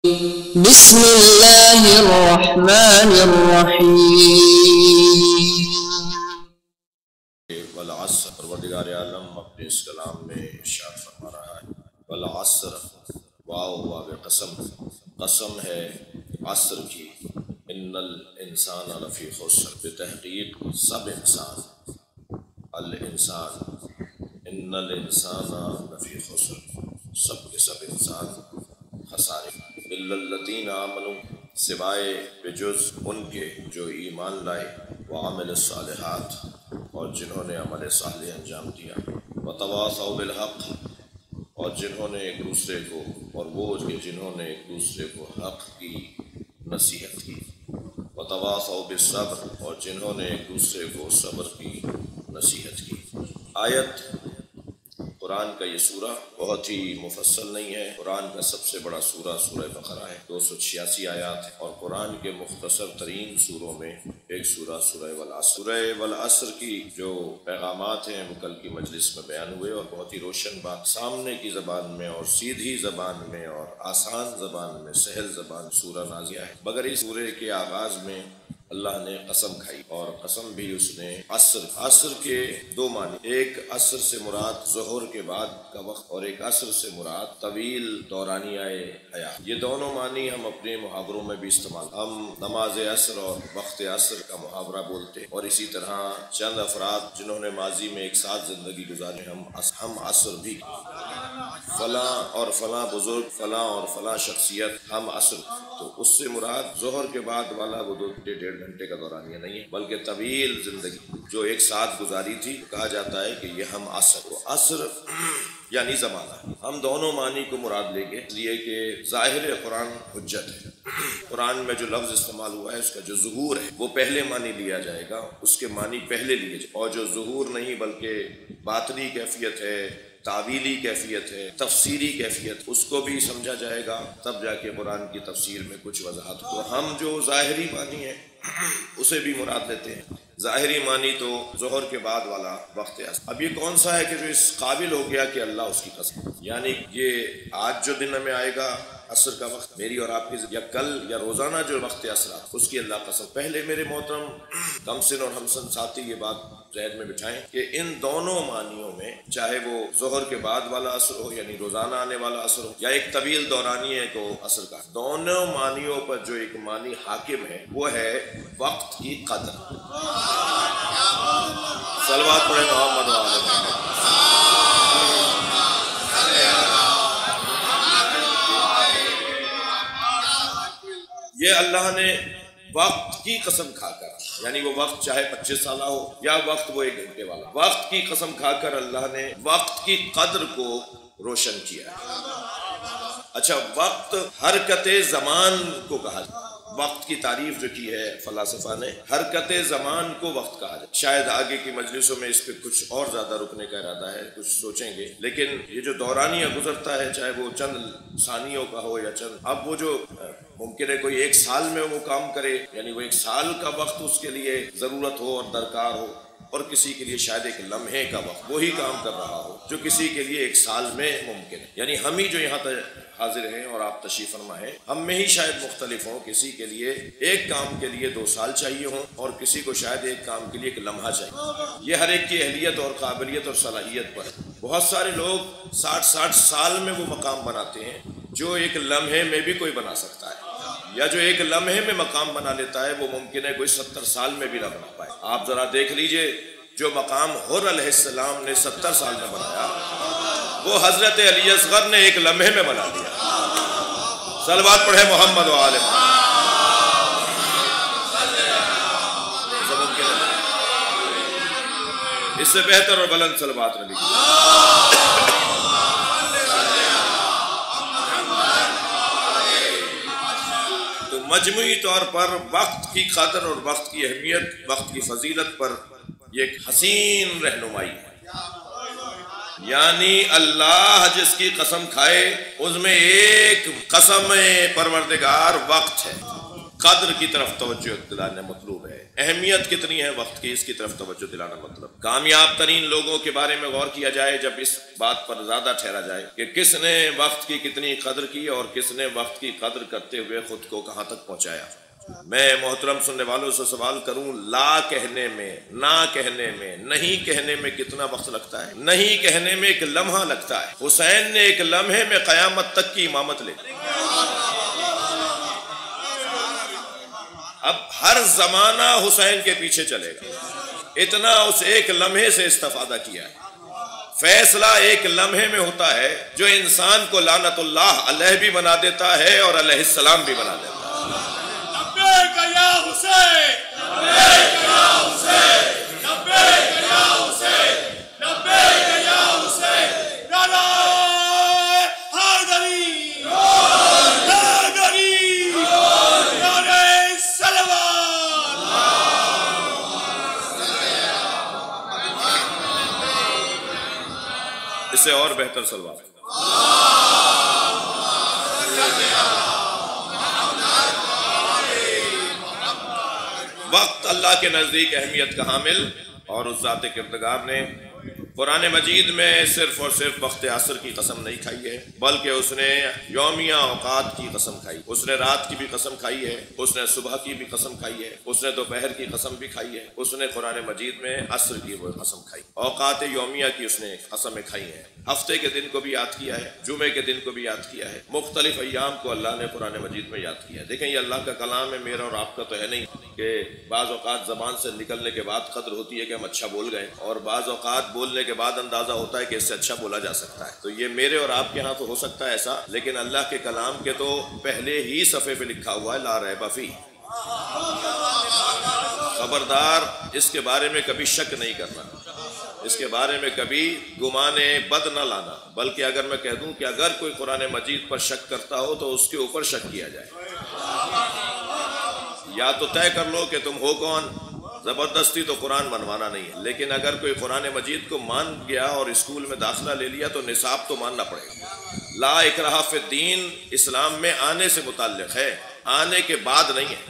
بسم اللہ الرحمن الرحیم۔ والعصر، پروردگار عالم اپنے اس کلام میں ارشاد فرما رہا ہے والعصر، واو واو قسم، قسم ہے عصر کی، ان الانسان لفی خسر، بتحقیق سب انسان، الانسان ان الانسان لفی خسر، سب کے سب انسان خسارے، الا الذین آمنوا، سوائے بجز ان کے جو ایمان لائے، وعمل الصالحات، اور جنہوں نے عمل صالح انجام دیا، وتواصوا بالحق، اور جنہوں نے ایک دوسرے کو، اور وہ جنہوں نے ایک دوسرے کو حق کی نصیحت کی، وتواصوا بالصبر، اور جنہوں نے ایک دوسرے کو صبر کی نصیحت کی۔ آیت قرآن کا یہ سورہ بہت ہی مفصل نہیں ہے، قرآن کا سب سے بڑا سورہ سورہ بقرہ ہے، 286 آیات ہے، اور قرآن کے مختصر ترین سوروں میں ایک سورہ سورہ والعصر۔ سورہ والعصر کی جو پیغامات ہیں وہ کل کی مجلس میں بیان ہوئے، اور بہت ہی روشن بات، سامنے کی زبان میں اور سیدھی زبان میں اور آسان زبان میں، سہل زبان سورہ نازلہ ہے، مگر اس سورہ کے آغاز میں اللہ نے قسم کھائی، اور قسم بھی اس نے عصر کے دو معنی، ایک عصر سے مراد ظہر کے بعد کا وقت، اور ایک عصر سے مراد طویل دورانیہ حیات۔ یہ دونوں معنی ہم اپنے محاوروں میں بھی استعمال، ہم نماز عصر اور وقت عصر کا محاورہ بولتے، اور اسی طرح چند افراد جنہوں نے ماضی میں ایک ساتھ زندگی گزاری، ہم عصر بھی، فلاں اور فلاں بزرگ، فلاں اور فلاں شخصیت، ہم عصر، تو اس سے مراد ظہر کے بعد والا وہ 2-1.5 گھنٹے کا دورانیہ نہیں ہے، بلکہ طویل زندگی جو ایک ساتھ گزاری تھی، کہا جاتا ہے کہ یہ ہم عصر، عصر یعنی زمانہ، ہم دونوں معنی کو مراد لیں گے، اس لیے کہ ظاہر قرآن حجت ہے، قرآن میں جو لفظ استعمال ہوا ہے اس کا جو ظہور ہے وہ پہلے معنی لیا جائے گا، اس کے معنی پہلے لیے جائے، اور جو ظہور نہیں بلکہ باطنی کیفیت ہے، تعویلی کیفیت ہے، تفسیری کیفیت، اس کو بھی سمجھا جائے گا، تب جا کے قرآن کی تفسیر میں کچھ وضاحت۔ تو ہم جو ظاہری معنی ہے اسے بھی مراد لیتے ہیں، ظاہری معنی تو ظہر کے بعد والا وقت عصر۔ اب یہ کون سا ہے کہ جو اس قابل ہو گیا کہ اللہ اس کی قسم، یعنی یہ آج جو دن میں آئے گا عصر کا وقت، میری اور آپ کی، یا کل یا روزانہ جو وقت عصر اس کی اللہ قسم۔ پہلے میرے محترم کم سن اور ہم سن ساتھی یہ بات ذہن میں بٹھائیں کہ ان دونوں معنیوں میں، چاہے وہ ظہر کے بعد والا عصر ہو یعنی روزانہ آنے والا عصر ہو، یا ایک طویل دورانیے کو عصر کا، دونوں معنیوں پر جو ایک معنی حاکم ہے وہ ہے وقت کی قدر۔ صلوات پڑھیں محمد و آل محمد۔ یہ اللہ نے وقت کی قسم کھا کر، یعنی وہ وقت چاہے 25 سالہ ہو یا وقت وہ 1 گھنٹے والا، وقت کی قسم کھا کر اللہ نے وقت کی قدر کو روشن کیا ہے۔ اچھا، وقت حرکت زمان کو کہا جاتا ہے، وقت کی تعریف جو کی ہے فلاسفہ نے، حرکت زمان کو وقت کہا جاتا ہے۔ شاید آگے کی مجلسوں میں اس پہ کچھ اور زیادہ رکنے کا ارادہ ہے، کچھ سوچیں گے، لیکن یہ جو دورانیہ گزرتا ہے، چاہے وہ چند ثانیوں کا ہو یا چند، اب وہ جو ممکن ہے کوئی 1 سال میں وہ کام کرے، یعنی وہ 1 سال کا وقت اس کے لیے ضرورت ہو اور درکار ہو، اور کسی کے لیے شاید 1 لمحے کا وقت وہی کام کر رہا ہو جو کسی کے لیے 1 سال میں ممکن ہے۔ یعنی ہم ہی جو یہاں حاضر ہیں اور آپ تشریف فرما ہیں، ہم میں ہی شاید مختلف ہوں، کسی کے لیے ایک کام کے لیے 2 سال چاہیے ہوں، اور کسی کو شاید ایک کام کے لیے 1 لمحہ چاہیے۔ یہ ہر ایک کی اہلیت اور قابلیت اور صلاحیت پر ہے۔ بہت سارے لوگ 60 سال میں وہ مقام بناتے ہیں جو 1 لمحے میں بھی کوئی بنا سکتا ہے، یا جو 1 لمحے میں مقام بنا لیتا ہے وہ ممکن ہے کوئی 70 سال میں بھی نہ بنا پائے۔ آپ ذرا دیکھ لیجئے، جو مقام حر علیہ السلام نے 70 سال میں بنایا، وہ حضرت علی اصغر نے 1 لمحے میں بنا دیا۔ صلوات پڑھے محمد و آل محمد۔ اس سے بہتر اور بلند صلوات نبی۔ مجموعی طور پر وقت کی قدر اور وقت کی اہمیت، وقت کی فضیلت پر یہ ایک حسین رہنمائی ہے، یعنی اللہ جس کی قسم کھائے اس میں ایک قسم پروردگار وقت ہے، قدر کی طرف توجہ دلانا مطلوب ہے، اہمیت کتنی ہے وقت کی اس کی طرف توجہ دلانا مطلب۔ کامیاب ترین لوگوں کے بارے میں غور کیا جائے جب اس بات پر زیادہ ٹھہرا جائے کہ کس نے وقت کی کتنی قدر کی اور کس نے وقت کی قدر کرتے ہوئے خود کو کہاں تک پہنچایا۔ میں محترم سننے والوں سے سوال کروں، لا کہنے میں، نہ کہنے میں، نہیں کہنے میں کتنا وقت لگتا ہے؟ نہیں کہنے میں ایک لمحہ لگتا ہے۔ حسین نے ایک لمحے میں قیامت تک کی امامت لی۔ اب ہر زمانہ حسین کے پیچھے چلے گا، اتنا اس ایک لمحے سے استفادہ کیا ہے۔ فیصلہ ایک لمحے میں ہوتا ہے جو انسان کو لعنت اللہ علیہ بھی بنا دیتا ہے اور علیہ السلام بھی بنا دیتا ہے۔ لبیک یا حسین، لبیک یا حسین، لبیک یا حسین، لبیک یا حسین، نعرہ حیدری، حیدری، نعرہ صلوات۔ اس سے اور بہتر صلوات۔ وقت اللہ کے نزدیک اہمیت کا حامل اور اس ذات کردگار نے قرآن مجید میں صرف اور صرف وقت عصر کی قسم نہیں کھائی ہے، بلکہ اس نے یومیہ اوقات کی قسم کھائی، اس نے رات کی بھی قسم کھائی ہے، اس نے صبح کی بھی قسم کھائی ہے، اس نے دوپہر کی قسم بھی کھائی ہے، اس نے قرآن مجید میں عصر کی وہ قسم کھائی، اوقات یومیہ کی اس نے قسمیں کھائی ہیں۔ ہفتے کے دن کو بھی یاد کیا ہے، جمعے کے دن کو بھی یاد کیا ہے، مختلف ایام کو اللہ نے قرآن مجید میں یاد کیا ہے۔ دیکھیں یہ اللہ کا کلام ہے، میرا اور آپ کا تو ہے نہیں کہ بعض اوقات زبان سے نکلنے کے بعد قدر ہوتی ہے کہ ہم اچھا بول گئے، اور بعض اوقات بولنے کے بعد اندازہ ہوتا ہے کہ اس سے اچھا بولا جا سکتا ہے۔ تو یہ میرے اور آپ کے ہاں تو ہو سکتا ہے ایسا، لیکن اللہ کے کلام کے تو پہلے ہی صفحے پہ لکھا ہوا ہے لا ریب فیہ۔ خبردار اس کے بارے میں کبھی شک نہیں کرنا، اس کے بارے میں کبھی گمان بد نہ لانا، بلکہ اگر میں کہہ دوں کہ اگر کوئی قرآن مجید پر شک کرتا ہو تو اس کے اوپر شک کیا جائے۔ یا تو طے کر لو کہ تم ہو کون، زبردستی تو قرآن منوانا نہیں ہے، لیکن اگر کوئی قرآن مجید کو مان گیا اور اسکول میں داخلہ لے لیا تو نصاب تو ماننا پڑے گا۔ لا اکراہ فی الدین اسلام میں آنے سے متعلق ہے، آنے کے بعد نہیں ہے۔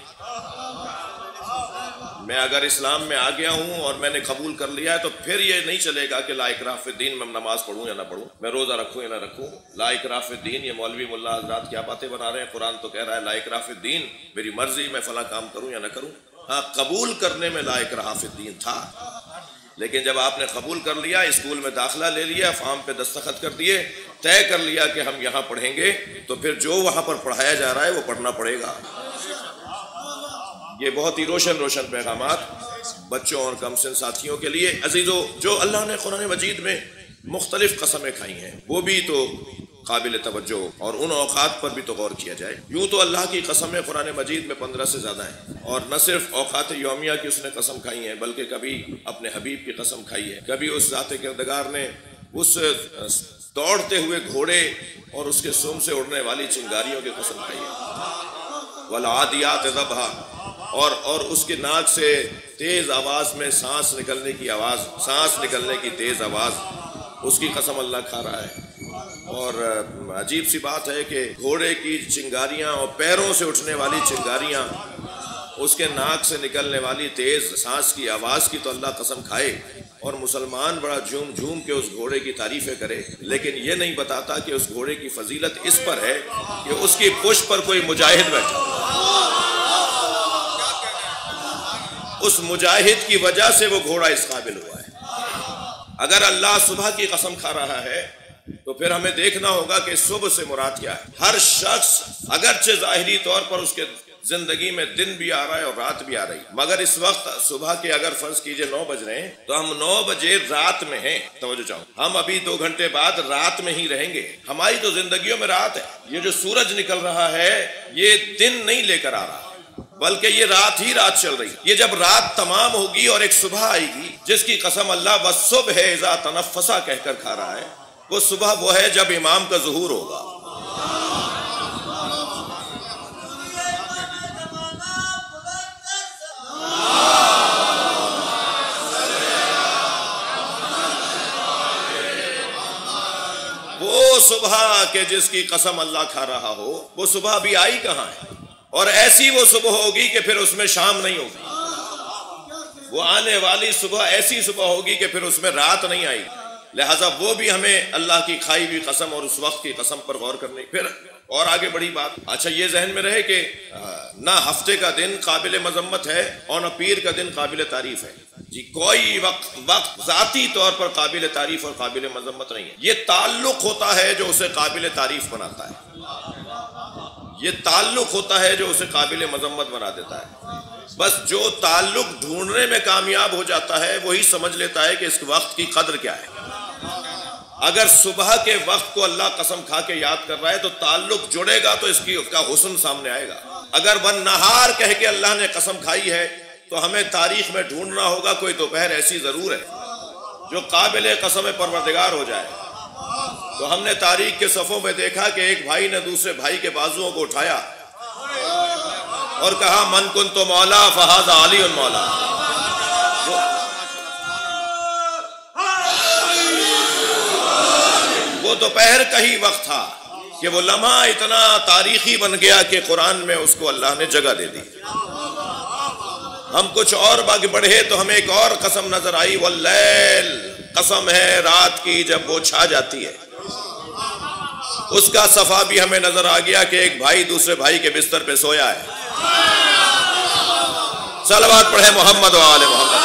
میں اگر اسلام میں آ گیا ہوں اور میں نے قبول کر لیا ہے تو پھر یہ نہیں چلے گا کہ لا اکراہ فی الدین میں نماز پڑھوں یا نہ پڑھوں، میں روزہ رکھوں یا نہ رکھوں۔ لا اکراہ فی الدین، یہ مولوی ملا حضرات کیا باتیں بنا رہے ہیں، قرآن تو کہہ رہا ہے لا اکراہ فی الدین، میری مرضی میں فلاں کام کروں یا نہ کروں۔ ہاں قبول کرنے میں لا اکراہ فی الدین تھا، لیکن جب آپ نے قبول کر لیا، اسکول میں داخلہ لے لیا، فارم پہ دستخط کر دیے، طے کر لیا کہ ہم یہاں پڑھیں گے، تو پھر جو وہاں پر پڑھایا جا رہا ہے وہ پڑھنا پڑے گا۔ یہ بہت ہی روشن پیغامات بچوں اور کم سن ساتھیوں کے لیے۔ عزیزو، جو اللہ نے قرآن مجید میں مختلف قسمیں کھائی ہیں وہ بھی تو قابل توجہ، اور ان اوقات پر بھی تو غور کیا جائے۔ یوں تو اللہ کی قسمیں قرآن مجید میں 15 سے زیادہ ہیں، اور نہ صرف اوقات یومیہ کی اس نے قسم کھائی ہیں، بلکہ کبھی اپنے حبیب کی قسم کھائی ہے، کبھی اس ذات کردگار نے اس دوڑتے ہوئے گھوڑے اور اس کے سم سے اڑنے والی چنگاریوں کی قسم کھائی ہے، والعادیات ضبحا، اور اس کے ناک سے تیز آواز میں سانس نکلنے کی تیز آواز، اس کی قسم اللہ کھا رہا ہے۔ اور عجیب سی بات ہے کہ گھوڑے کی چنگاریاں اور پیروں سے اٹھنے والی چنگاریاں، اس کے ناک سے نکلنے والی تیز سانس کی آواز کی تو اللہ قسم کھائے، اور مسلمان بڑا جھوم جھوم کے اس گھوڑے کی تعریفیں کرے، لیکن یہ نہیں بتاتا کہ اس گھوڑے کی فضیلت اس پر ہے کہ اس کی پشت پر کوئی مجاہد بیٹھا، اس مجاہد کی وجہ سے وہ گھوڑا اس قابل ہوا ہے۔ اگر اللہ صبح کی قسم کھا رہا ہے تو پھر ہمیں دیکھنا ہوگا کہ صبح سے مراد کیا ہے۔ ہر شخص اگرچہ ظاہری طور پر اس کے زندگی میں دن بھی آ رہا ہے اور رات بھی آ رہی ہے، مگر اس وقت صبح کے اگر فرض کیجئے 9 بج رہے ہیں تو ہم 9 بجے رات میں ہیں۔ توجہ چاہوں، ہم ابھی 2 گھنٹے بعد رات میں ہی رہیں گے۔ ہماری تو زندگیوں میں رات ہے۔ یہ جو سورج نکل رہا ہے یہ دن نہیں لے کر آ رہا، بلکہ یہ رات ہی رات چل رہی۔ یہ جب رات تمام ہوگی اور ایک صبح آئے گی، جس کی قسم اللہ والصبح اذا تنفسا کہہ کر کھا رہا ہے، وہ صبح وہ ہے جب امام کا ظہور ہوگا۔ وہ صبح کہ جس کی قسم اللہ کھا رہا ہو، وہ صبح بھی آئی کہاں ہے؟ اور ایسی وہ صبح ہوگی کہ پھر اس میں شام نہیں ہوگی، وہ آنے والی صبح ایسی صبح ہوگی کہ پھر اس میں رات نہیں آئی. لہٰذا وہ بھی ہمیں اللہ کی کھائی ہوئی قسم اور اس وقت کی قسم پر غور کرنے. پھر اور آگے بڑی بات، اچھا یہ ذہن میں رہے کہ نہ ہفتے کا دن قابل مذمت ہے اور نہ پیر کا دن قابل تعریف ہے. جی کوئی وقت ذاتی طور پر قابل تعریف اور قابل مذمت نہیں ہے. یہ تعلق ہوتا ہے جو اسے قابل تعریف بناتا ہے، یہ تعلق ہوتا ہے جو اسے قابل مذمت بنا دیتا ہے. بس جو تعلق ڈھونڈنے میں کامیاب ہو جاتا ہے وہی سمجھ لیتا ہے کہ اس وقت کی قدر کیا ہے. اگر صبح کے وقت کو اللہ قسم کھا کے یاد کر رہا ہے تو تعلق جڑے گا تو اس کا حسن سامنے آئے گا. اگر والنہار کہہ کے اللہ نے قسم کھائی ہے تو ہمیں تاریخ میں ڈھونڈنا ہوگا کوئی دوپہر ایسی ضرور ہے جو قابل قسم پروردگار ہو جائے. تو ہم نے تاریخ کے صفوں میں دیکھا کہ ایک بھائی نے دوسرے بھائی کے بازوؤں کو اٹھایا اور کہا من کنت مولا فہذا علی مولا. وہ دوپہر کا ہی وقت تھا کہ وہ لمحہ اتنا تاریخی بن گیا کہ قرآن میں اس کو اللہ نے جگہ دے دی. ہم کچھ اور باغ بڑھے تو ہمیں ایک اور قسم نظر آئی، واللیل، قسم ہے رات کی جب وہ چھا جاتی ہے. اس کا صفحہ بھی ہمیں نظر آ گیا کہ ایک بھائی دوسرے بھائی کے بستر پہ سویا ہے. صلوات پڑھے محمد و آل محمد.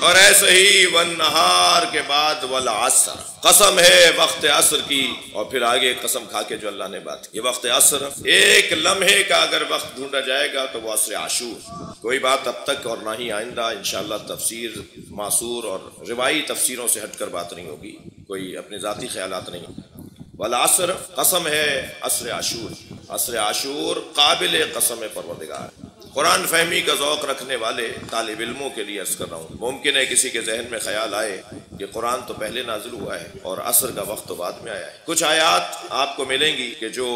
اور ایسے ہی والنہار کے بعد والعصر، قسم ہے وقت عصر کی. اور پھر آگے قسم کھا کے جو اللہ نے بات کی، یہ وقت عصر ایک لمحے کا اگر وقت ڈھونڈا جائے گا تو وہ عصر عاشور. کوئی بات اب تک اور نہ ہی آئندہ انشاءاللہ تفسیر معصور اور روایی تفسیروں سے ہٹ کر بات نہیں ہوگی، کوئی اپنے ذاتی خیالات نہیں. والعصر، قسم ہے عصر عاشور. عصر عاشور قابل قسم پروردگار. قرآن فہمی کا ذوق رکھنے والے طالب علموں کے لیے عرض کر رہا ہوں، ممکن ہے کسی کے ذہن میں خیال آئے کہ قرآن تو پہلے نازل ہوا ہے اور عصر کا وقت تو بعد میں آیا ہے. کچھ آیات آپ کو ملیں گی کہ جو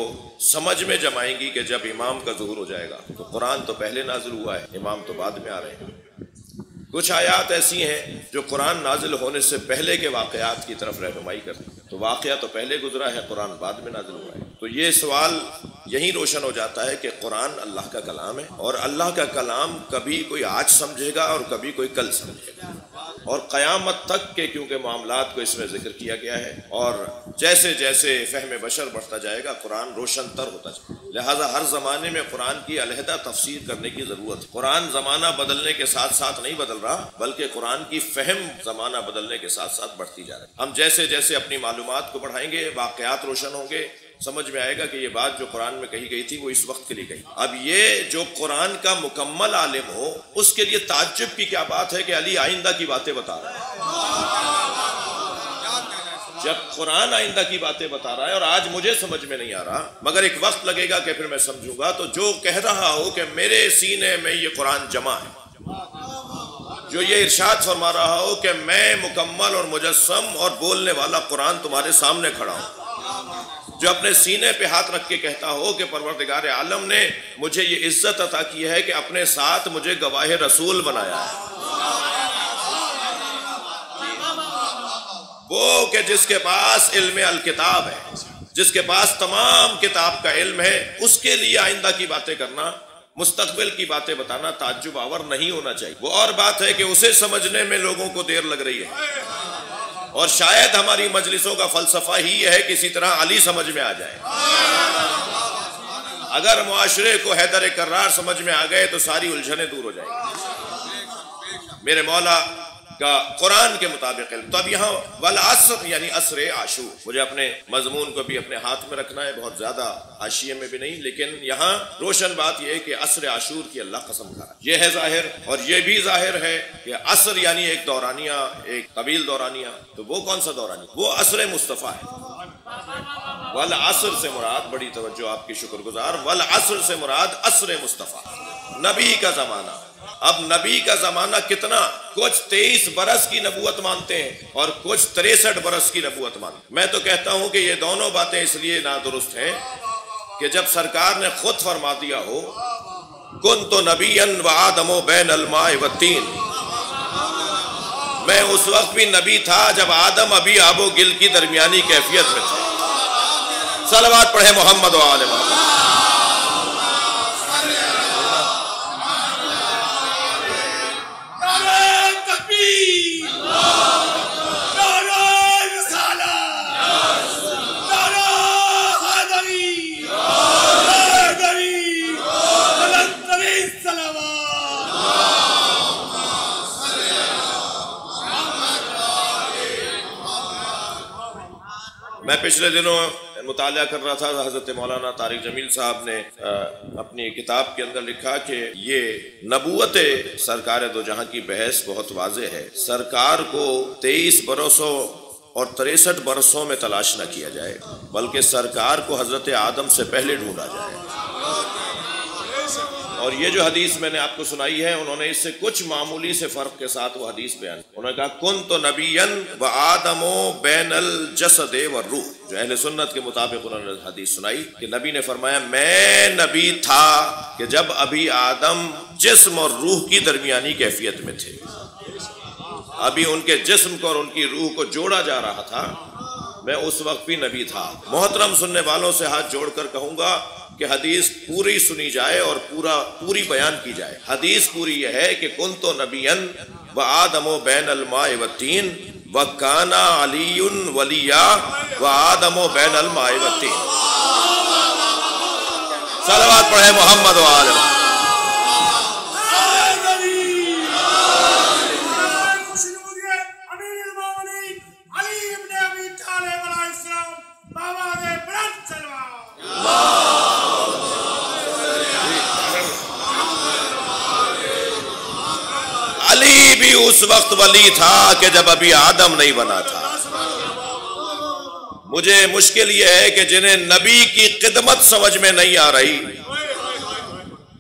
سمجھ میں جمائیں گی کہ جب امام کا ظہور ہو جائے گا تو قرآن تو پہلے نازل ہوا ہے، امام تو بعد میں آ رہے ہیں. کچھ آیات ایسی ہیں جو قرآن نازل ہونے سے پہلے کے واقعات کی طرف رہنمائی کرتی ہیں. تو واقعہ تو پہلے گزرا ہے، قرآن بعد میں نازل ہوا ہے. تو یہ سوال یہی روشن ہو جاتا ہے کہ قرآن اللہ کا کلام ہے، اور اللہ کا کلام کبھی کوئی آج سمجھے گا اور کبھی کوئی کل سمجھے گا، اور قیامت تک کے کیونکہ معاملات کو اس میں ذکر کیا گیا ہے. اور جیسے جیسے فہم بشر بڑھتا جائے گا قرآن روشن تر ہوتا جائے گا. لہٰذا ہر زمانے میں قرآن کی علیحدہ تفسیر کرنے کی ضرورت ہے. قرآن زمانہ بدلنے کے ساتھ ساتھ نہیں بدل رہا، بلکہ قرآن کی فہم زمانہ بدلنے کے ساتھ ساتھ بڑھتی جا رہی ہے. ہم جیسے جیسے اپنی معلومات کو بڑھائیں گے واقعات روشن ہوں گے، سمجھ میں آئے گا کہ یہ بات جو قرآن میں کہی گئی تھی وہ اس وقت کے لیے کہی. اب یہ جو قرآن کا مکمل عالم ہو اس کے لیے تعجب کی کیا بات ہے کہ علی آئندہ کی باتیں بتا رہا ہے. جب قرآن آئندہ کی باتیں بتا رہا ہے اور آج مجھے سمجھ میں نہیں آ رہا، مگر ایک وقت لگے گا کہ پھر میں سمجھوں گا، تو جو کہہ رہا ہو کہ میرے سینے میں یہ قرآن جمع ہے، جو یہ ارشاد فرما رہا ہو کہ میں مکمل اور مجسم اور بولنے والا قرآن تمہارے سامنے کھڑا ہوں، جو اپنے سینے پہ ہاتھ رکھ کے کہتا ہو کہ پروردگار عالم نے مجھے یہ عزت عطا کی ہے کہ اپنے ساتھ مجھے گواہ رسول بنایا ہے. وہ کہ جس کے پاس علم الکتاب ہے، جس کے پاس تمام کتاب کا علم ہے، اس کے لیے آئندہ کی باتیں کرنا، مستقبل کی باتیں بتانا تعجب آور نہیں ہونا چاہیے. وہ اور بات ہے کہ اسے سمجھنے میں لوگوں کو دیر لگ رہی ہے، اور شاید ہماری مجلسوں کا فلسفہ ہی ہے کسی طرح علی سمجھ میں آ جائے. اگر معاشرے کو حیدر کرار سمجھ میں آ گئے تو ساری الجھنیں دور ہو جائیں گی. میرے مولا کا قرآن کے مطابق علم. تو اب یہاں والعصر یعنی عصر عاشور، مجھے اپنے مضمون کو بھی اپنے ہاتھ میں رکھنا ہے، بہت زیادہ حاشیے میں بھی نہیں، لیکن یہاں روشن بات یہ ہے کہ عصر عاشور کی اللہ قسم کھا رہا ہے. یہ ہے ظاہر، اور یہ بھی ظاہر ہے کہ عصر یعنی ایک دورانیہ، ایک طویل دورانیہ. تو وہ کون سا دورانیہ؟ وہ عصر مصطفیٰ ہے. والعصر سے مراد، بڑی توجہ آپ کی شکر گزار، والعصر سے مراد عصر مصطفیٰ، نبی کا زمانہ. اب نبی کا زمانہ کتنا، کچھ 23 برس کی نبوت مانتے ہیں اور کچھ 63 برس کی نبوت مانتے ہیں۔ میں تو کہتا ہوں کہ یہ دونوں باتیں اس لیے نادرست ہیں کہ جب سرکار نے خود فرما دیا ہو کنت نبیا وآدم بین الماء والطین، میں اس وقت بھی نبی تھا جب آدم ابھی آب و گل کی درمیانی کیفیت میں تھے۔ صلوات پڑھے محمد و آل محمد۔ میں پچھلے دنوں مطالعہ کر رہا تھا، حضرت مولانا طارق جمیل صاحب نے اپنی کتاب کے اندر لکھا کہ یہ نبوت سرکار دو جہاں کی بحث بہت واضح ہے۔ سرکار کو 23 برسوں اور 63 برسوں میں تلاش نہ کیا جائے، بلکہ سرکار کو حضرت آدم سے پہلے ڈھونڈا جائے۔ اور یہ جو حدیث میں نے آپ کو سنائی ہے، انہوں نے اس سے کچھ معمولی سے فرق کے ساتھ وہ حدیث بیان کی۔ انہوں نے کہا کنت نبیا وآدم بین الجسد والروح، جو اہل سنت کے مطابق انہوں نے حدیث سنائی کہ نبی نے فرمایا میں نبی تھا کہ جب ابھی آدم جسم اور روح کی درمیانی کیفیت میں تھے، ابھی ان کے جسم کو اور ان کی روح کو جوڑا جا رہا تھا، میں اس وقت بھی نبی تھا۔ محترم سننے والوں سے ہاتھ جوڑ کر کہوں گا کہ حدیث پوری سنی جائے اور پوری بیان کی جائے۔ حدیث پوری یہ ہے کہ کنت نبیا وآدم بین الماء والطین وکان علی ولیا وآدم بین الماء والطین۔ صلوات پڑھے محمد و آل محمد۔ علی بھی اس وقت ولی تھا کہ جب ابھی آدم نہیں بنا تھا۔ مجھے مشکل یہ ہے کہ جنہیں نبی کی خدمت سمجھ میں نہیں آ رہی،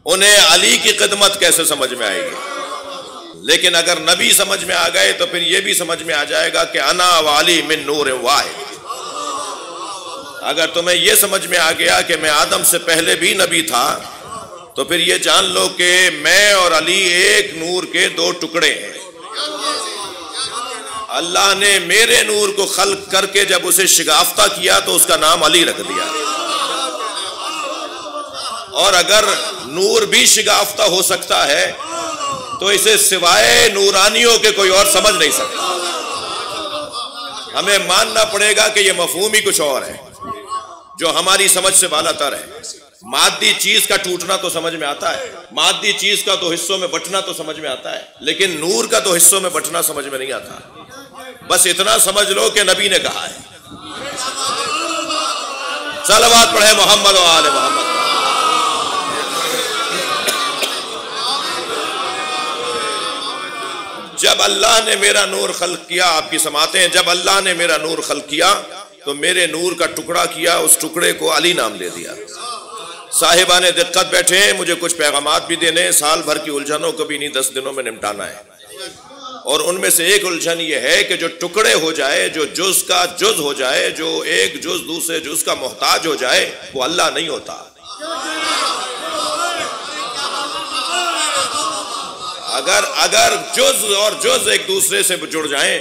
انہیں علی کی خدمت کیسے سمجھ میں آئے گی؟ لیکن اگر نبی سمجھ میں آ گئے تو پھر یہ بھی سمجھ میں آ جائے گا کہ انا والی من نور واحد۔ اگر تمہیں یہ سمجھ میں آ گیا کہ میں آدم سے پہلے بھی نبی تھا، تو پھر یہ جان لو کہ میں اور علی ایک نور کے دو ٹکڑے ہیں۔ اللہ نے میرے نور کو خلق کر کے جب اسے شگافتہ کیا تو اس کا نام علی رکھ دیا، اور اگر نور بھی شگافتہ ہو سکتا ہے تو اسے سوائے نورانیوں کے کوئی اور سمجھ نہیں سکتا۔ ہمیں ماننا پڑے گا کہ یہ مفہوم ہی کچھ اور ہے جو ہماری سمجھ سے بالا تر ہے۔ مادی چیز کا ٹوٹنا تو سمجھ میں آتا ہے، مادی چیز کا تو حصوں میں بٹنا تو سمجھ میں آتا ہے، لیکن نور کا تو حصوں میں بٹنا سمجھ میں نہیں آتا۔ بس اتنا سمجھ لو کہ نبی نے کہا ہے۔ صلوات پڑھے محمد و آل محمد۔ جب اللہ نے میرا نور خلق کیا، آپ کی سماعتیں ہیں، جب اللہ نے میرا نور خلق کیا تو میرے نور کا ٹکڑا کیا، اس ٹکڑے کو علی نام دے دیا۔ صاحبان دقت بیٹھے ہیں، مجھے کچھ پیغامات بھی دینے، سال بھر کی الجھنوں کو بھی نہیں 10 دنوں میں نمٹانا ہے، اور ان میں سے ایک الجھن یہ ہے کہ جو ٹکڑے ہو جائے، جو جز کا جز ہو جائے، جو ایک جز دوسرے جز کا محتاج ہو جائے، وہ اللہ نہیں ہوتا۔ اگر جز اور جز ایک دوسرے سے جڑ جائیں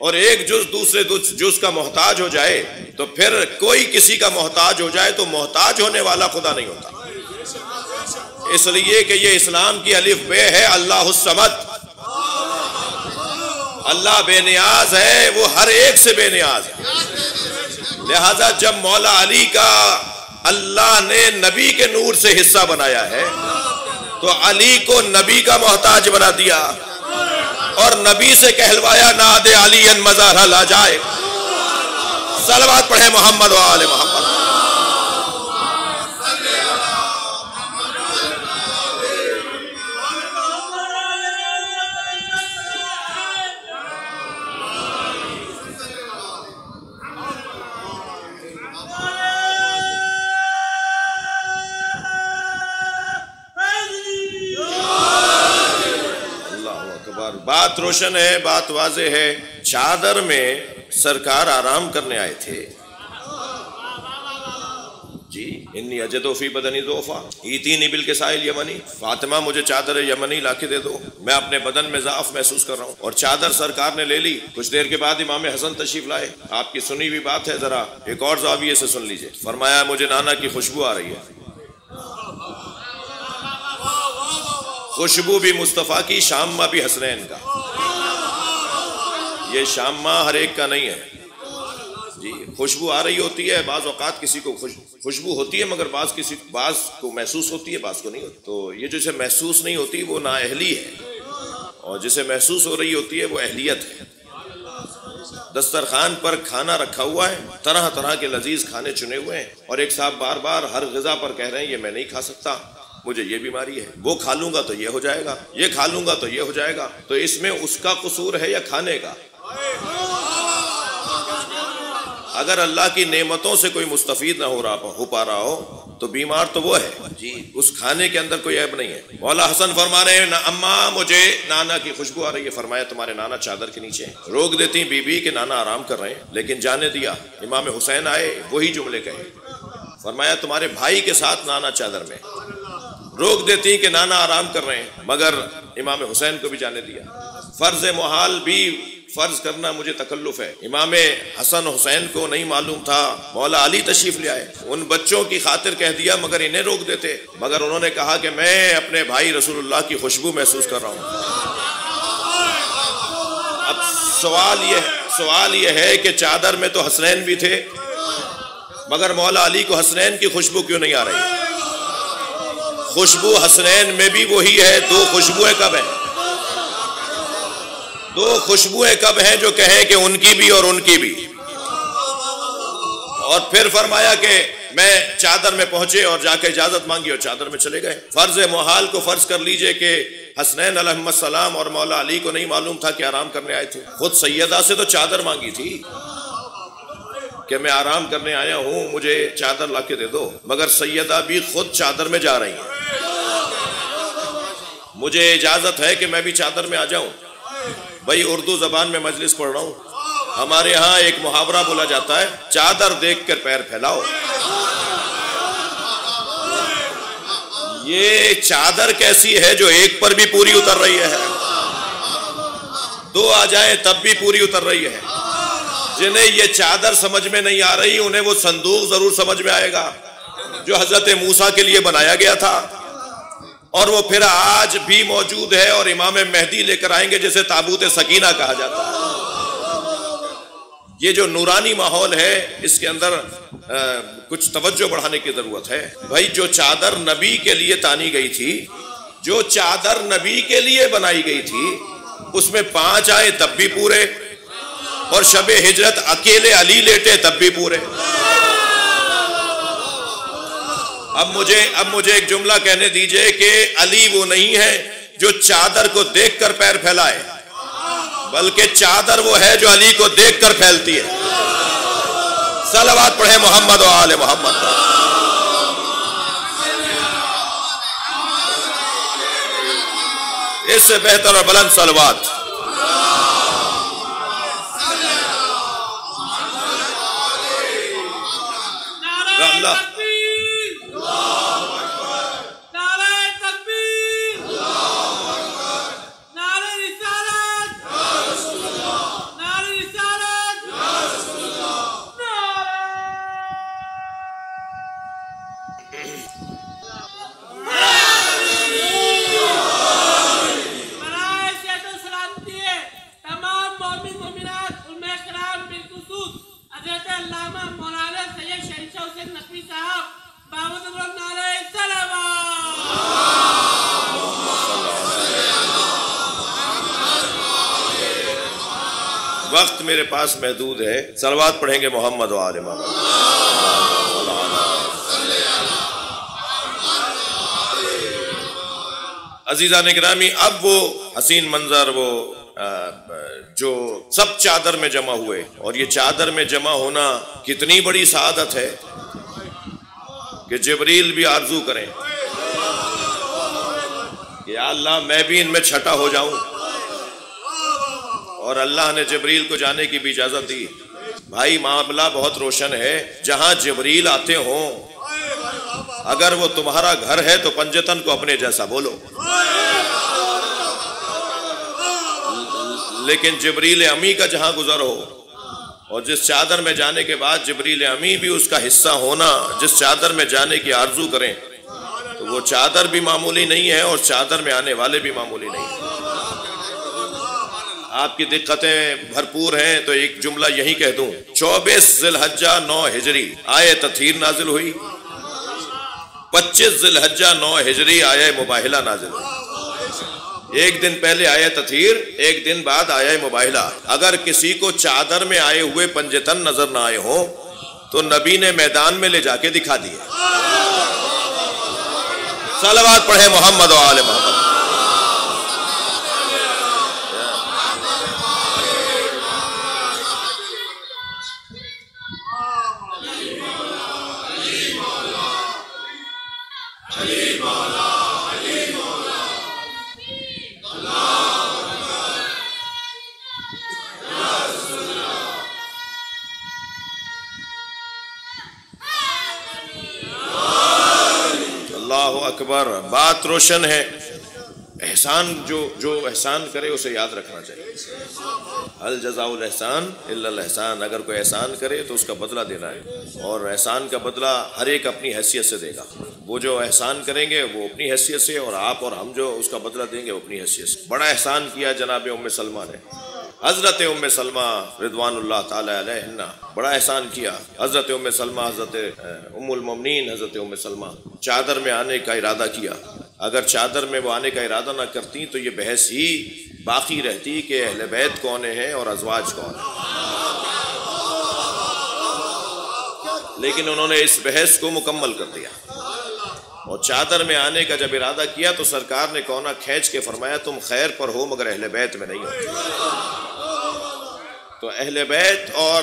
اور ایک جز دوسرے جز کا محتاج ہو جائے تو پھر کوئی کسی کا محتاج ہو جائے تو محتاج ہونے والا خدا نہیں ہوتا۔ اس لیے کہ یہ اسلام کی الف بے ہے، اللہ الصمد، اللہ بے نیاز ہے، وہ ہر ایک سے بے نیاز ہے۔ لہذا جب مولا علی کا اللہ نے نبی کے نور سے حصہ بنایا ہے تو علی کو نبی کا محتاج بنا دیا، اور نبی سے کہلوایا ناد علی ان مزارہ لا جائے۔ صلوات پڑھے محمد و آل محمد۔ بات روشن ہے، بات واضح ہے. چادر میں سرکار آرام کرنے آئے تھے. جی انی اجدو فی بدنی ضعفا ایتینی بالکسائل یمنی، فاطمہ مجھے چادر یمنی لا کے دے دو، میں اپنے بدن میں ضعف محسوس کر رہا ہوں. اور چادر سرکار نے لے لی. کچھ دیر کے بعد امام حسن تشریف لائے. آپ کی سنی ہوئی بات ہے، ذرا ایک اور زاویے سے سن لیجئے. فرمایا مجھے نانا کی خوشبو آ رہی ہے. خوشبو بھی مصطفیٰ کی، شامہ بھی حسنین کا. یہ شامہ ہر ایک کا نہیں ہے جی. خوشبو آ رہی ہوتی ہے، بعض اوقات کسی کو خوشبو ہوتی ہے، مگر بعض کو محسوس ہوتی ہے، بعض کو نہیں ہوتی. تو یہ جسے محسوس نہیں ہوتی وہ نااہلی ہے، اور جسے محسوس ہو رہی ہوتی ہے وہ اہلیت ہے. دسترخوان پر کھانا رکھا ہوا ہے، طرح طرح کے لذیذ کھانے چنے ہوئے ہیں، اور ایک صاحب بار بار ہر غذا پر کہہ رہے ہیں یہ میں نہیں کھا سکتا، مجھے یہ بیماری ہے، وہ کھا لوں گا تو یہ ہو جائے گا، یہ کھا لوں گا تو یہ ہو جائے گا. تو اس میں اس کا قصور ہے یا کھانے کا؟ اگر اللہ کی نعمتوں سے کوئی مستفید نہ ہو پا رہا ہو تو بیمار تو وہ ہے جی. اس کھانے کے اندر کوئی عیب نہیں ہے. مولا حسن فرما رہے ہیں اماں مجھے نانا کی خوشبو آ رہی ہے. فرمایا تمہارے نانا چادر کے نیچے ہیں. روک دیتی بی بی کہ نانا آرام کر رہے ہیں، لیکن جانے دیا. امام حسین آئے، وہی جملے کہے. فرمایا تمہارے بھائی کے ساتھ نانا چادر میں. روک دیتی کہ نانا آرام کر رہے ہیں، مگر امام حسین کو بھی جانے دیا. فرض محال بھی فرض کرنا مجھے تکلف ہے. امام حسن حسین کو نہیں معلوم تھا، مولا علی تشریف لے آئے. ان بچوں کی خاطر کہہ دیا مگر انہیں روک دیتے، مگر انہوں نے کہا کہ میں اپنے بھائی رسول اللہ کی خوشبو محسوس کر رہا ہوں. اب سوال یہ ہے کہ چادر میں تو حسنین بھی تھے، مگر مولا علی کو حسنین کی خوشبو کیوں نہیں آ رہی؟ خوشبو حسنین میں بھی وہی ہے. دو خوشبوئیں کب ہیں؟ دو خوشبوئیں کب ہیں جو کہیں کہ ان کی بھی اور ان کی بھی؟ اور پھر فرمایا کہ میں چادر میں پہنچے اور جا کے اجازت مانگی اور چادر میں چلے گئے. فرض محال کو فرض کر لیجئے کہ حسنین علیہ السلام اور مولا علی کو نہیں معلوم تھا کہ آرام کرنے آئے تھے. خود سیدہ سے تو چادر مانگی تھی کہ میں آرام کرنے آیا ہوں، مجھے چادر لا کے دے دو، مگر سیدہ بھی خود چادر میں جا رہی ہیں. مجھے اجازت ہے کہ میں بھی چادر میں آ جاؤں. بھائی اردو زبان میں مجلس پڑھ رہا ہوں، ہمارے ہاں ایک محاورہ بولا جاتا ہے چادر دیکھ کر پیر پھیلاؤ. یہ چادر کیسی ہے جو ایک پر بھی پوری اتر رہی ہے، دو آ جائیں تب بھی پوری اتر رہی ہے. جنہیں یہ چادر سمجھ میں نہیں آ رہی انہیں وہ صندوق ضرور سمجھ میں آئے گا جو حضرت موسیٰ کے لیے بنایا گیا تھا، اور وہ پھر آج بھی موجود ہے، اور امام مہدی لے کر آئیں گے جسے تابوت سکینہ کہا جاتا ہے. یہ جو نورانی ماحول ہے اس کے اندر کچھ توجہ بڑھانے کی ضرورت ہے. بھائی جو چادر نبی کے لیے تانی گئی تھی، جو چادر نبی کے لیے بنائی گئی تھی، اس میں 5 آئے تب بھی پورے، اور شب ہجرت اکیلے علی لیٹے تب بھی پورے. اب مجھے ایک جملہ کہنے دیجئے کہ علی وہ نہیں ہے جو چادر کو دیکھ کر پیر پھیلائے، بلکہ چادر وہ ہے جو علی کو دیکھ کر پھیلتی ہے. صلوات پڑھیں محمد و آل محمد. اس سے بہتر اور بلند صلوات. اللہ وقت میرے پاس محدود ہے، صلوات پڑھیں گے محمد و آل محمد. عزیزان گرامی، اب وہ حسین منظر، وہ جو سب چادر میں جمع ہوئے، اور یہ چادر میں جمع ہونا کتنی بڑی سعادت ہے کہ جبریل بھی آرزو کریں کہ یا اللہ میں بھی ان میں چھٹا ہو جاؤں. اور اللہ نے جبریل کو جانے کی بھی اجازت دی۔ بھائی معاملہ بہت روشن ہے، جہاں جبریل آتے ہوں اگر وہ تمہارا گھر ہے تو پنجتن کو اپنے جیسا بولو، لیکن جبریل امی کا جہاں گزر ہو، اور جس چادر میں جانے کے بعد جبریل امی بھی اس کا حصہ ہونا، جس چادر میں جانے کی آرزو کریں تو وہ چادر بھی معمولی نہیں ہے اور چادر میں آنے والے بھی معمولی نہیں ہیں۔ آپ کی دقتیں بھرپور ہیں تو ایک جملہ یہی کہہ دوں، 24 ذی الحجہ 9 ہجری آیہ تطہیر نازل ہوئی، 25 ذی الحجہ 9 ہجری آیہ مباہلہ نازل ہوئی۔ ایک دن پہلے آیہ تطہیر، ایک دن بعد آیہ مباہلہ۔ اگر کسی کو چادر میں آئے ہوئے پنجتن نظر نہ آئے ہوں تو نبی نے میدان میں لے جا کے دکھا دیے۔ صلوات پڑھیں محمد و آل محمد۔ اللہ اکبر۔ بات روشن ہے، احسان جو احسان کرے اسے یاد رکھنا چاہیے۔ ہل جزاء الاحسان الا الاحسان، اگر کوئی احسان کرے تو اس کا بدلہ دینا ہے، اور احسان کا بدلہ ہر ایک اپنی حیثیت سے دے گا۔ وہ جو احسان کریں گے وہ اپنی حیثیت سے، اور آپ اور ہم جو اس کا بدلہ دیں گے وہ اپنی حیثیت سے۔ بڑا احسان کیا جناب ام سلمہ نے، حضرت ام سلمہ رضوان اللہ تعالی علیہ، بڑا احسان کیا۔ حضرت ام سلمہ، حضرت ام المومنین حضرت ام سلمہ چادر میں آنے کا ارادہ کیا۔ اگر چادر میں وہ آنے کا ارادہ نہ کرتی تو یہ بحث ہی باقی رہتی کہ اہل بیت کون ہیں اور ازواج کون ہیں، لیکن انہوں نے اس بحث کو مکمل کر دیا، اور چادر میں آنے کا جب ارادہ کیا تو سرکار نے کونا کھینچ کے فرمایا تم خیر پر ہو مگر اہل بیت میں نہیں ہو۔ تو اہل بیت اور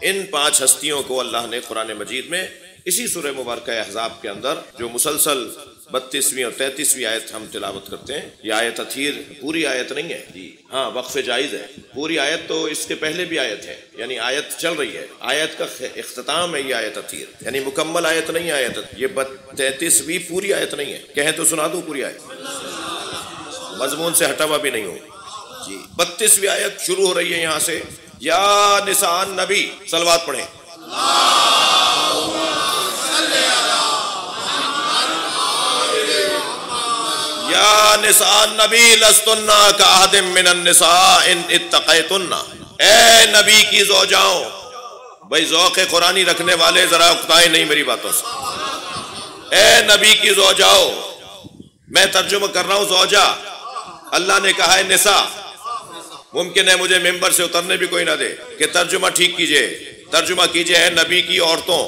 ان 5 ہستیوں کو اللہ نے قرآن مجید میں اسی سورہ مبارکہ احزاب کے اندر جو مسلسل 32ویں اور 33ویں آیت ہم تلاوت کرتے ہیں، یہ آیت تطہیر پوری آیت نہیں ہے جی، ہاں وقف جائز ہے، پوری آیت تو اس کے پہلے بھی آیت ہے، یعنی آیت چل رہی ہے، آیت کا اختتام ہے یہ آیت تطہیر، یعنی مکمل آیت نہیں ہے آیت، یہ 33ویں پوری آیت نہیں ہے، کہیں تو سنا دوں پوری آیت، مضمون سے ہٹا ہوا بھی نہیں ہو جی۔ 32ویں آیت شروع ہو رہی ہے یہاں سے، یا نساء النبی، صلوات پڑھیں، یا نساء النبی لستن کاحد من النساء ان اتقیتن، اے نبی کی زوجاؤں، بھائی ذوق قرآنی رکھنے والے ذرا اکتائیں نہیں میری باتوں سے، اے نبی کی زوجاؤں، میں ترجمہ کر رہا ہوں زوجہ، اللہ نے کہا ہے نساء، ممکن ہے مجھے ممبر سے اترنے بھی کوئی نہ دے کہ ترجمہ ٹھیک کیجئے، ترجمہ کیجئے ہے نبی کی عورتوں،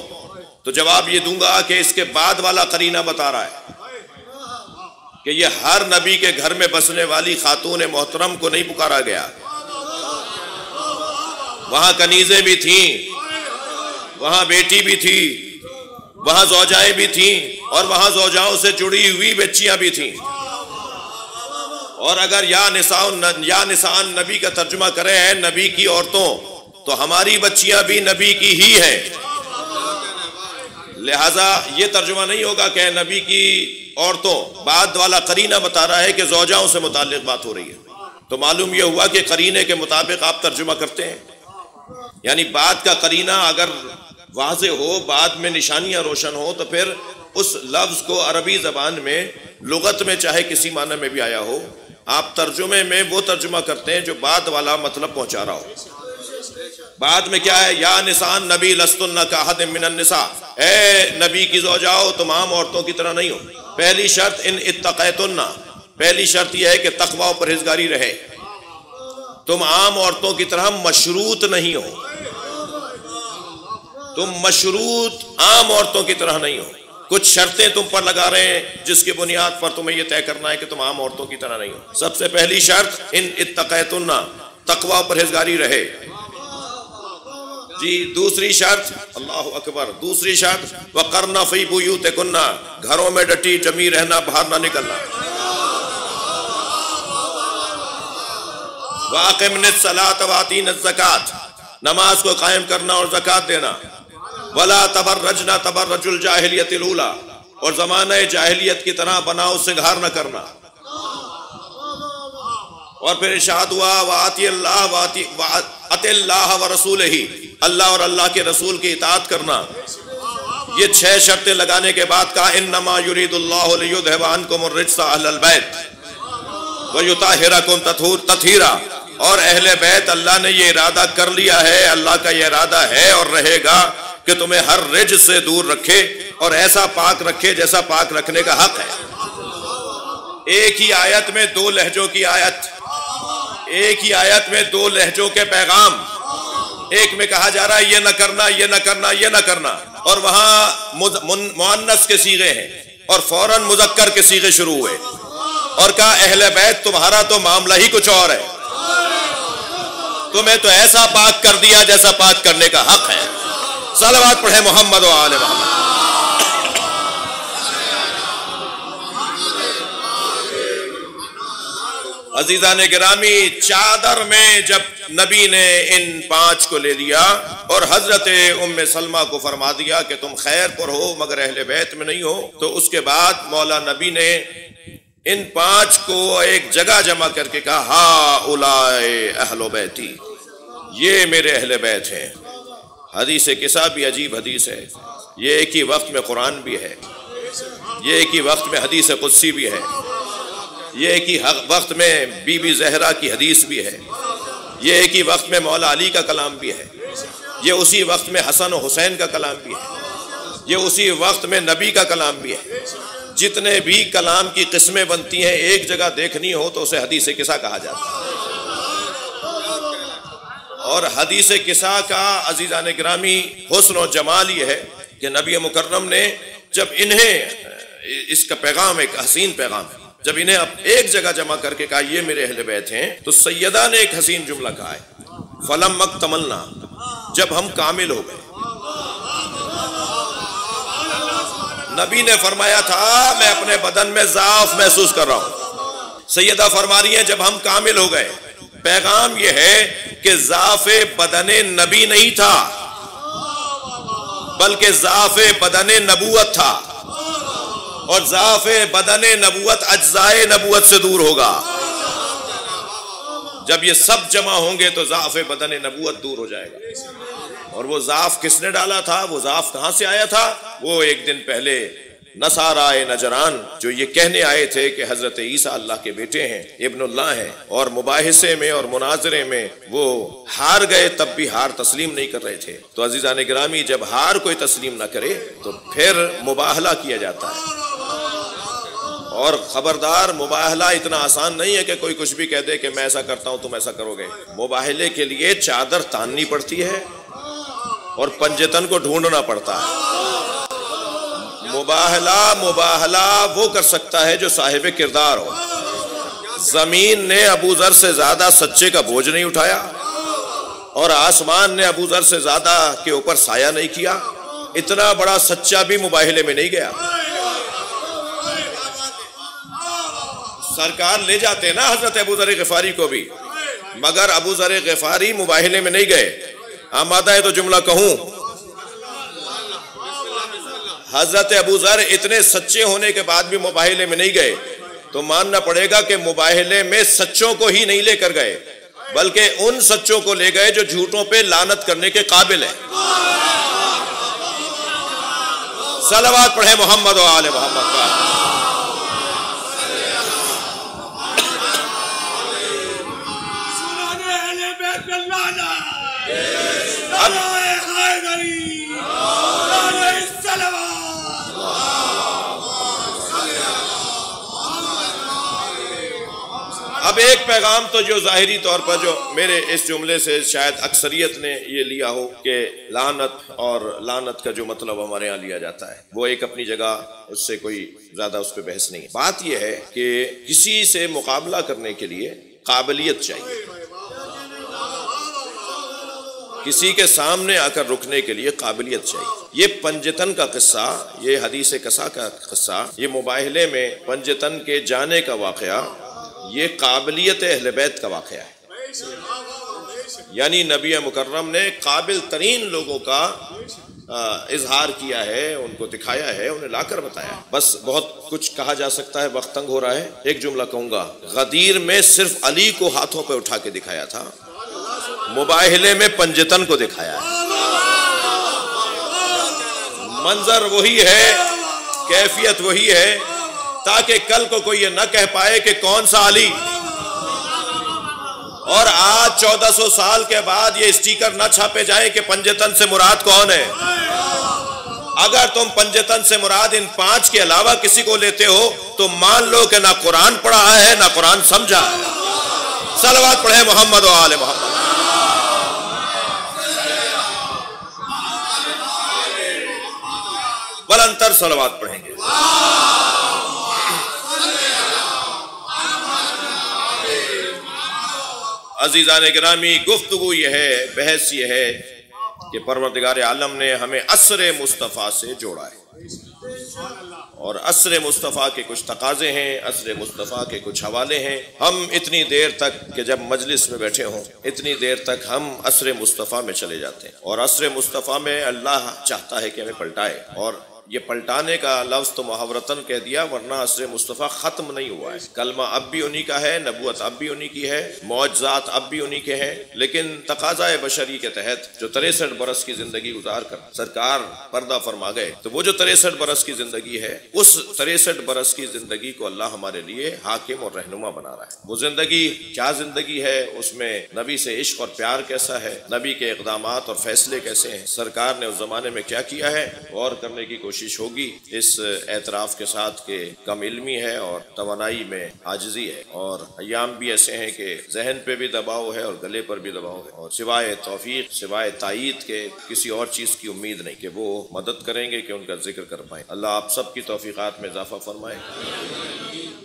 تو جواب یہ دوں گا کہ اس کے بعد والا قرینہ بتا رہا ہے کہ یہ ہر نبی کے گھر میں بسنے والی خاتون محترم کو نہیں پکارا گیا، وہاں کنیزیں بھی تھیں، وہاں بیٹی بھی تھی، وہاں زوجائیں بھی تھیں، اور وہاں زوجاؤں سے جڑی ہوئی بچیاں بھی تھیں۔ اور اگر یا نساء نبی کا ترجمہ کرے ہیں نبی کی عورتوں، تو ہماری بچیاں بھی نبی کی ہی ہیں، لہذا یہ ترجمہ نہیں ہوگا کہ نبی کی عورتوں، بعد والا قرینہ بتا رہا ہے کہ زوجاؤں سے متعلق بات ہو رہی ہے، تو معلوم یہ ہوا کہ قرینے کے مطابق آپ ترجمہ کرتے ہیں، یعنی بعد کا قرینہ اگر واضح ہو، بعد میں نشانیاں روشن ہو، تو پھر اس لفظ کو عربی زبان میں لغت میں چاہے کسی معنی میں بھی آیا ہو، آپ ترجمے میں وہ ترجمہ کرتے ہیں جو بعد والا مطلب پہنچا رہا ہو۔ بعد میں کیا ہے، یا نساء النبی لستن کاحد من النساء، اے نبی کی زوجاؤ تم عام عورتوں کی طرح نہیں ہو۔ پہلی شرط ان اتقیتن، پہلی شرط یہ ہے کہ تقوی و پرہیزگاری رہے، تم عام عورتوں کی طرح مشروط نہیں ہو، تم مشروط عام عورتوں کی طرح نہیں ہو، کچھ شرطیں تم پر لگا رہے ہیں جس کی بنیاد پر تمہیں یہ طے کرنا ہے کہ تم عام عورتوں کی طرح نہیں ہو۔ سب سے پہلی شرط ان اتقیتن، تقوی و پرہیزگاری رہے جی۔ دوسری شرط، اللہ اکبر، دوسری شرط وقرن فی بیوتکن، گھروں میں ڈٹی جمی رہنا، باہر نہ نکلنا۔ وَأَقِمْنِ الصَّلَاةَ وَآتِينَ الزَّكَاةَ، نماز کو قائم کرنا اور زکوٰۃ دینا. وَلَا تَبَرَّجْنَ تَبَرَّجُ الْجَاهِلِيَّةِ الْأُولَىٰ، اور زمانہ جاہلیت کی طرح بناؤ سنگھار نہ کرنا. اور پھر ارشاد ہوا وَآتِ اللَّهَ وَرَسُولِهِ، اللہ اور اللہ کے رسول کی اطاعت کرنا. یہ 6 شرطیں لگانے کے بعد کہا انما یرید اللہ لیذھب عنکم الرجس اہل البیت ویطہرکم تطہیرا، اور اہل بیت اللہ نے یہ ارادہ کر لیا ہے، اللہ کا یہ ارادہ ہے اور رہے گا کہ تمہیں ہر رجس سے دور رکھے اور ایسا پاک رکھے جیسا پاک رکھنے کا حق ہے. ایک ہی آیت میں 2 لہجوں کی آیت، ایک ہی آیت میں 2 لہجوں کے پیغام. ایک میں کہا جا رہا ہے یہ نہ کرنا، یہ نہ کرنا، یہ نہ کرنا، اور وہاں مؤنث کے صیغے ہیں اور فوراً مذکر کے صیغے شروع ہوئے اور کہا اہل بیت تمہارا تو معاملہ ہی کچھ اور ہے، تمہیں تو ایسا پاک کر دیا جیسا پاک کرنے کا حق ہے. صلوات پڑھے محمد و آل محمد. عزیزان گرامی، چادر میں جب نبی نے ان 5 کو لے لیا اور حضرت ام سلمہ کو فرما دیا کہ تم خیر پر ہو مگر اہل بیت میں نہیں ہو، تو اس کے بعد مولا نبی نے ان 5 کو ایک جگہ جمع کر کے کہا ہا اولائے اہل بیتی، یہ میرے اہل بیت ہیں. حدیث قصہ بھی عجیب حدیث ہے. یہ ایک ہی وقت میں قرآن بھی ہے، یہ ایک ہی وقت میں حدیث قدسی بھی ہے، یہ ایک ہی وقت میں بی بی زہرا کی حدیث بھی ہے، یہ ایک ہی وقت میں مولا علی کا کلام بھی ہے، یہ اسی وقت میں حسن و حسین کا کلام بھی ہے، یہ اسی وقت میں نبی کا کلام بھی ہے. جتنے بھی کلام کی قسمیں بنتی ہیں ایک جگہ دیکھنی ہو تو اسے حدیث قصہ کہا جاتا ہے. اور حدیث قصہ کا عزیزان گرامی حسن و جمال یہ ہے کہ نبی مکرم نے جب انہیں اس کا پیغام ایک حسین پیغام ہے، جب انہیں ایک جگہ جمع کر کے کہا یہ میرے اہل بیت ہیں، تو سیدہ نے ایک حسین جملہ کہا ہے فَلَمَّا اكْتَمَلْنَا، جب ہم کامل ہو گئے. نبی نے فرمایا تھا میں اپنے بدن میں ضعف محسوس کر رہا ہوں، سیدہ فرما رہی ہیں جب ہم کامل ہو گئے. پیغام یہ ہے کہ ضعف بدن نبی نہیں تھا بلکہ ضعف بدن نبوت تھا، اور ضعف بدن نبوت اجزائے نبوت سے دور ہوگا. جب یہ سب جمع ہوں گے تو ضعف بدن نبوت دور ہو جائے گا. اور وہ ضعف کس نے ڈالا تھا، وہ ضعف کہاں سے آیا تھا؟ وہ ایک دن پہلے نصارائے نجران جو یہ کہنے آئے تھے کہ حضرت عیسیٰ اللہ کے بیٹے ہیں، ابن اللہ ہیں، اور مباحثے میں اور مناظرے میں وہ ہار گئے، تب بھی ہار تسلیم نہیں کر رہے تھے. تو عزیزان گرامی، جب ہار کوئی تسلیم نہ کرے تو پھر مباہلہ کیا جاتا ہے. اور خبردار، مباہلہ اتنا آسان نہیں ہے کہ کوئی کچھ بھی کہہ دے کہ میں ایسا کرتا ہوں تم ایسا کرو گے. مباہلے کے لیے چادر تاننی پڑتی ہے اور پنجتن کو ڈھونڈنا پڑتا ہے. مباہلہ وہ کر سکتا ہے جو صاحب کردار ہو. زمین نے ابو ذر سے زیادہ سچے کا بوجھ نہیں اٹھایا اور آسمان نے ابو ذر سے زیادہ کے اوپر سایہ نہیں کیا. اتنا بڑا سچا بھی مباہلے میں نہیں گیا. سرکار لے جاتے نا حضرت ابو ذر غفاری کو بھی، مگر ابو ذر غفاری مباہلے میں نہیں گئے. آمادہ ہے تو جملہ کہوں، حضرت ابو ذر اتنے سچے ہونے کے بعد بھی مباہلے میں نہیں گئے، تو ماننا پڑے گا کہ مباہلے میں سچوں کو ہی نہیں لے کر گئے بلکہ ان سچوں کو لے گئے جو جھوٹوں پہ لعنت کرنے کے قابل ہیں. صلوات پڑھے محمد و آل محمد کا. اب ایک پیغام تو جو ظاہری طور پر جو میرے اس جملے سے شاید اکثریت نے یہ لیا ہو کہ لعنت اور لعنت کا جو مطلب ہمارے ہاں لیا جاتا ہے وہ ایک اپنی جگہ، اس سے کوئی زیادہ اس پہ بحث نہیں ہے. بات یہ ہے کہ کسی سے مقابلہ کرنے کے لیے قابلیت چاہیے، کسی کے سامنے آ کر رکنے کے لیے قابلیت چاہیے. یہ پنجتن کا قصہ، یہ حدیث قصہ کا قصہ، یہ مباہلے میں پنجتن کے جانے کا واقعہ، یہ قابلیت اہل بیت کا واقعہ ہے. یعنی نبی مکرم نے قابل ترین لوگوں کا اظہار کیا ہے، ان کو دکھایا ہے، انہیں لا کر بتایا۔ بس بہت کچھ کہا جا سکتا ہے، وقت تنگ ہو رہا ہے، ایک جملہ کہوں گا۔ غدیر میں صرف علی کو ہاتھوں پہ اٹھا کے دکھایا تھا، مباہلے میں پنجتن کو دکھایا ہے۔ منظر وہی ہے، کیفیت وہی ہے، تاکہ کل کو کوئی یہ نہ کہہ پائے کہ کون سا علی۔ اور آج 1400 سال کے بعد یہ اسٹیکر نہ چھاپے جائیں کہ پنجتن سے مراد کون ہے۔ اگر تم پنجتن سے مراد ان 5 کے علاوہ کسی کو لیتے ہو تو مان لو کہ نہ قرآن پڑھا ہے نہ قرآن سمجھا ہے۔ صلوات پڑھیں محمد و آل محمد۔ بلندتر صلوات پڑھیں گے۔ عزیزان گرامی، گفتگو یہ ہے، بحث یہ ہے کہ پروردگار عالم نے ہمیں عصر مصطفیٰ سے جوڑا ہے، اور عصر مصطفیٰ کے کچھ تقاضے ہیں، عصر مصطفیٰ کے کچھ حوالے ہیں۔ ہم اتنی دیر تک کہ جب مجلس میں بیٹھے ہوں، اتنی دیر تک ہم عصر مصطفیٰ میں چلے جاتے ہیں، اور عصر مصطفیٰ میں اللہ چاہتا ہے کہ ہمیں پلٹائے، اور یہ پلٹانے کا لفظ تو محاورتاً کہہ دیا، ورنہ عصر مصطفیٰ ختم نہیں ہوا ہے۔ کلمہ اب بھی انہی کا ہے، نبوت اب بھی انہی کی ہے، معجزات اب بھی انہی کے ہیں، لیکن تقاضائے بشری کے تحت جو 63 برس کی زندگی گزار کر سرکار پردہ فرما گئے، تو وہ جو 63 برس کی زندگی ہے، اس 63 برس کی زندگی کو اللہ ہمارے لیے حاکم اور رہنما بنا رہا ہے۔ وہ زندگی کیا زندگی ہے، اس میں نبی سے عشق اور پیار کیسا ہے، نبی کے اقدامات اور فیصلے کیسے ہیں، سرکار نے اس زمانے میں کیا کیا ہے، غور کرنے کی کوشش ہوگی، اس اعتراف کے ساتھ کہ کم علمی ہے اور توانائی میں عاجزی ہے، اور ایام بھی ایسے ہیں کہ ذہن پہ بھی دباؤ ہے اور گلے پر بھی دباؤ ہے، اور سوائے توفیق، سوائے تائید کے کسی اور چیز کی امید نہیں کہ وہ مدد کریں گے کہ ان کا ذکر کر پائیں۔ اللہ آپ سب کی توفیقات میں اضافہ فرمائے،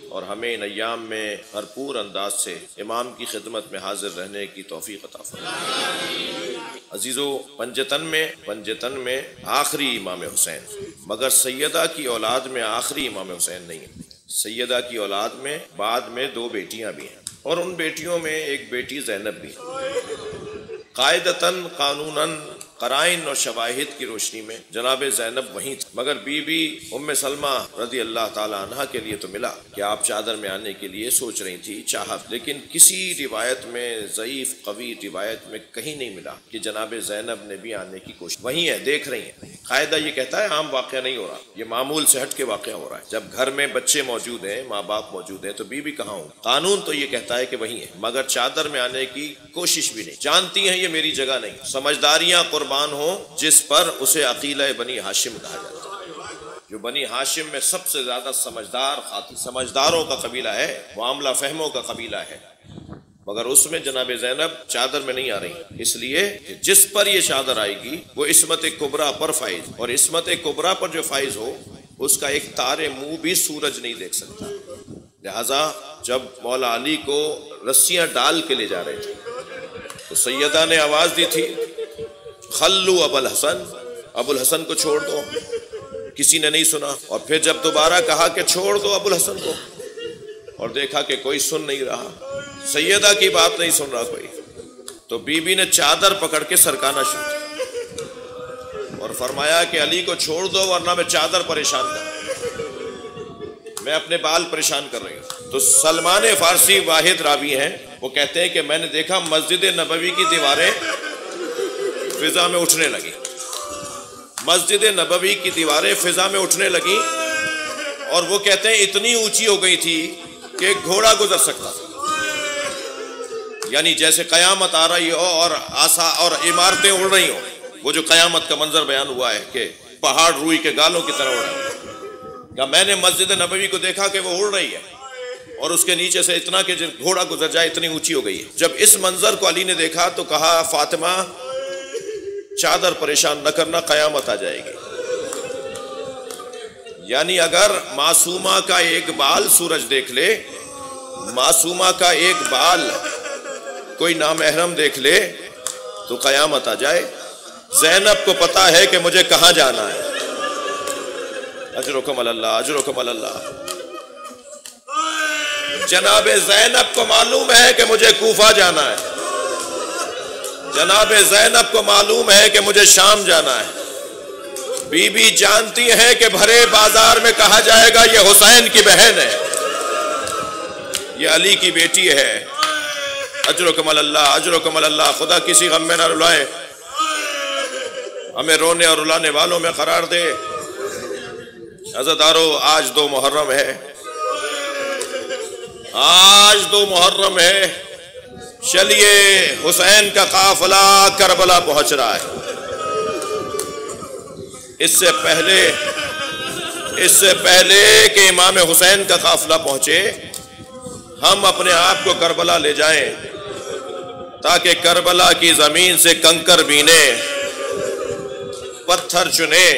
اور ہمیں ان ایام میں بھرپور انداز سے امام کی خدمت میں حاضر رہنے کی توفیق عطا فرمائے۔ عزیزو، پنجتن میں آخری امام حسین، مگر سیدہ کی اولاد میں آخری امام حسین نہیں ہے۔ سیدہ کی اولاد میں بعد میں 2 بیٹیاں بھی ہیں، اور ان بیٹیوں میں ایک بیٹی زینب بھی ہے۔ قاعدتاً، قانوناً، قرائن اور شواہد کی روشنی میں جناب زینب وہیں تھی، مگر بی بی ام سلمہ رضی اللہ تعالیٰ عنہ کے لیے تو ملا کہ آپ چادر میں آنے کے لیے سوچ رہی تھی، چاہت، لیکن کسی روایت میں، ضعیف قوی روایت میں کہیں نہیں ملا کہ جناب زینب نے بھی آنے کی کوشش۔ وہیں ہے، دیکھ رہی ہیں۔ قاعدہ یہ کہتا ہے عام واقعہ نہیں ہو رہا، یہ معمول سے ہٹ کے واقعہ ہو رہا ہے۔ جب گھر میں بچے موجود ہیں، ماں باپ موجود ہیں، تو بی بی کہاں ہوں؟ قانون تو یہ کہتا ہے کہ وہیں ہے، مگر چادر میں آنے کی کوشش بھی نہیں۔ جانتی ہیں یہ میری جگہ نہیں۔ سمجھداریاں قربان ہوں جس پر اسے عقیلہ بنی ہاشم کہا جاتا ہے، جو بنی ہاشم میں سب سے زیادہ سمجھداروں کا قبیلہ ہے، معاملہ فہموں کا قبیلہ ہے، مگر اس میں جناب زینب چادر میں نہیں آ رہی، اس لیے کہ جس پر یہ چادر آئے گی وہ عصمت کبریٰ پر فائز، اور عصمت کبریٰ پر جو فائز ہو اس کا ایک تارے منہ بھی سورج نہیں دیکھ سکتا۔ لہذا جب مولا علی کو رسیاں ڈال کے لے جا رہے تھے تو سیدہ نے آواز دی تھی، خلو ابو الحسن کو چھوڑ دو۔ کسی نے نہیں سنا، اور پھر جب دوبارہ کہا کہ چھوڑ دو ابو الحسن کو، اور دیکھا کہ کوئی سن نہیں رہا، سیدہ کی بات نہیں سن رہا کوئی، تو بی بی نے چادر پکڑ کے سرکانا شروع کیا اور فرمایا کہ علی کو چھوڑ دو ورنہ میں چادر پریشان میں اپنے بال پریشان کر رہی ہوں۔ تو سلمان فارسی واحد راوی ہیں، وہ کہتے ہیں کہ میں نے دیکھا مسجد نبوی کی دیواریں فضا میں اٹھنے لگی، مسجد نبوی کی دیواریں فضا میں اٹھنے لگی، اور وہ کہتے ہیں اتنی اونچی ہو گئی تھی کہ ایک گھوڑا گزر سکتا تھا، یعنی جیسے قیامت آ رہی ہو اور اور عمارتیں اڑ رہی ہوں۔ وہ جو قیامت کا منظر بیان ہوا ہے کہ پہاڑ روئی کے گالوں کی طرح اڑ رہے ہیں، کہ میں نے مسجد نبوی کو دیکھا کہ وہ اڑ رہی ہے، اور اس کے نیچے سے اتنا کہ گھوڑا گزر جائے اتنی اونچی ہو گئی ہے۔ جب اس منظر کو علی نے دیکھا تو کہا، فاطمہ چادر پریشان نہ کرنا، قیامت آ جائے گی۔ یعنی اگر معصومہ کا ایک بال سورج دیکھ لے، معصومہ کا ایک بال کوئی نامحرم دیکھ لے تو قیامت آ جائے۔ زینب کو پتا ہے کہ مجھے کہاں جانا ہے۔ اجرکم اللہ، اجرکم اللہ۔ جناب زینب کو معلوم ہے کہ مجھے کوفہ جانا ہے، جناب زینب کو معلوم ہے کہ مجھے شام جانا ہے. بی بی جانتی ہیں کہ بھرے بازار میں کہا جائے گا یہ حسین کی بہن ہے, یہ علی کی بیٹی ہے. اجرکم اللہ, اجرکم اللہ. خدا کسی غم میں نہ رلائے, ہمیں رونے اور رلانے والوں میں قرار دے. عزادارو, آج 2 محرم ہے, آج 2 محرم ہے. چلیے حسین کا قافلہ کربلا پہنچ رہا ہے. اس سے پہلے کہ امام حسین کا قافلہ پہنچے, ہم اپنے آپ کو کربلا لے جائیں تاکہ کربلا کی زمین سے کنکر بینے, پتھر چنے.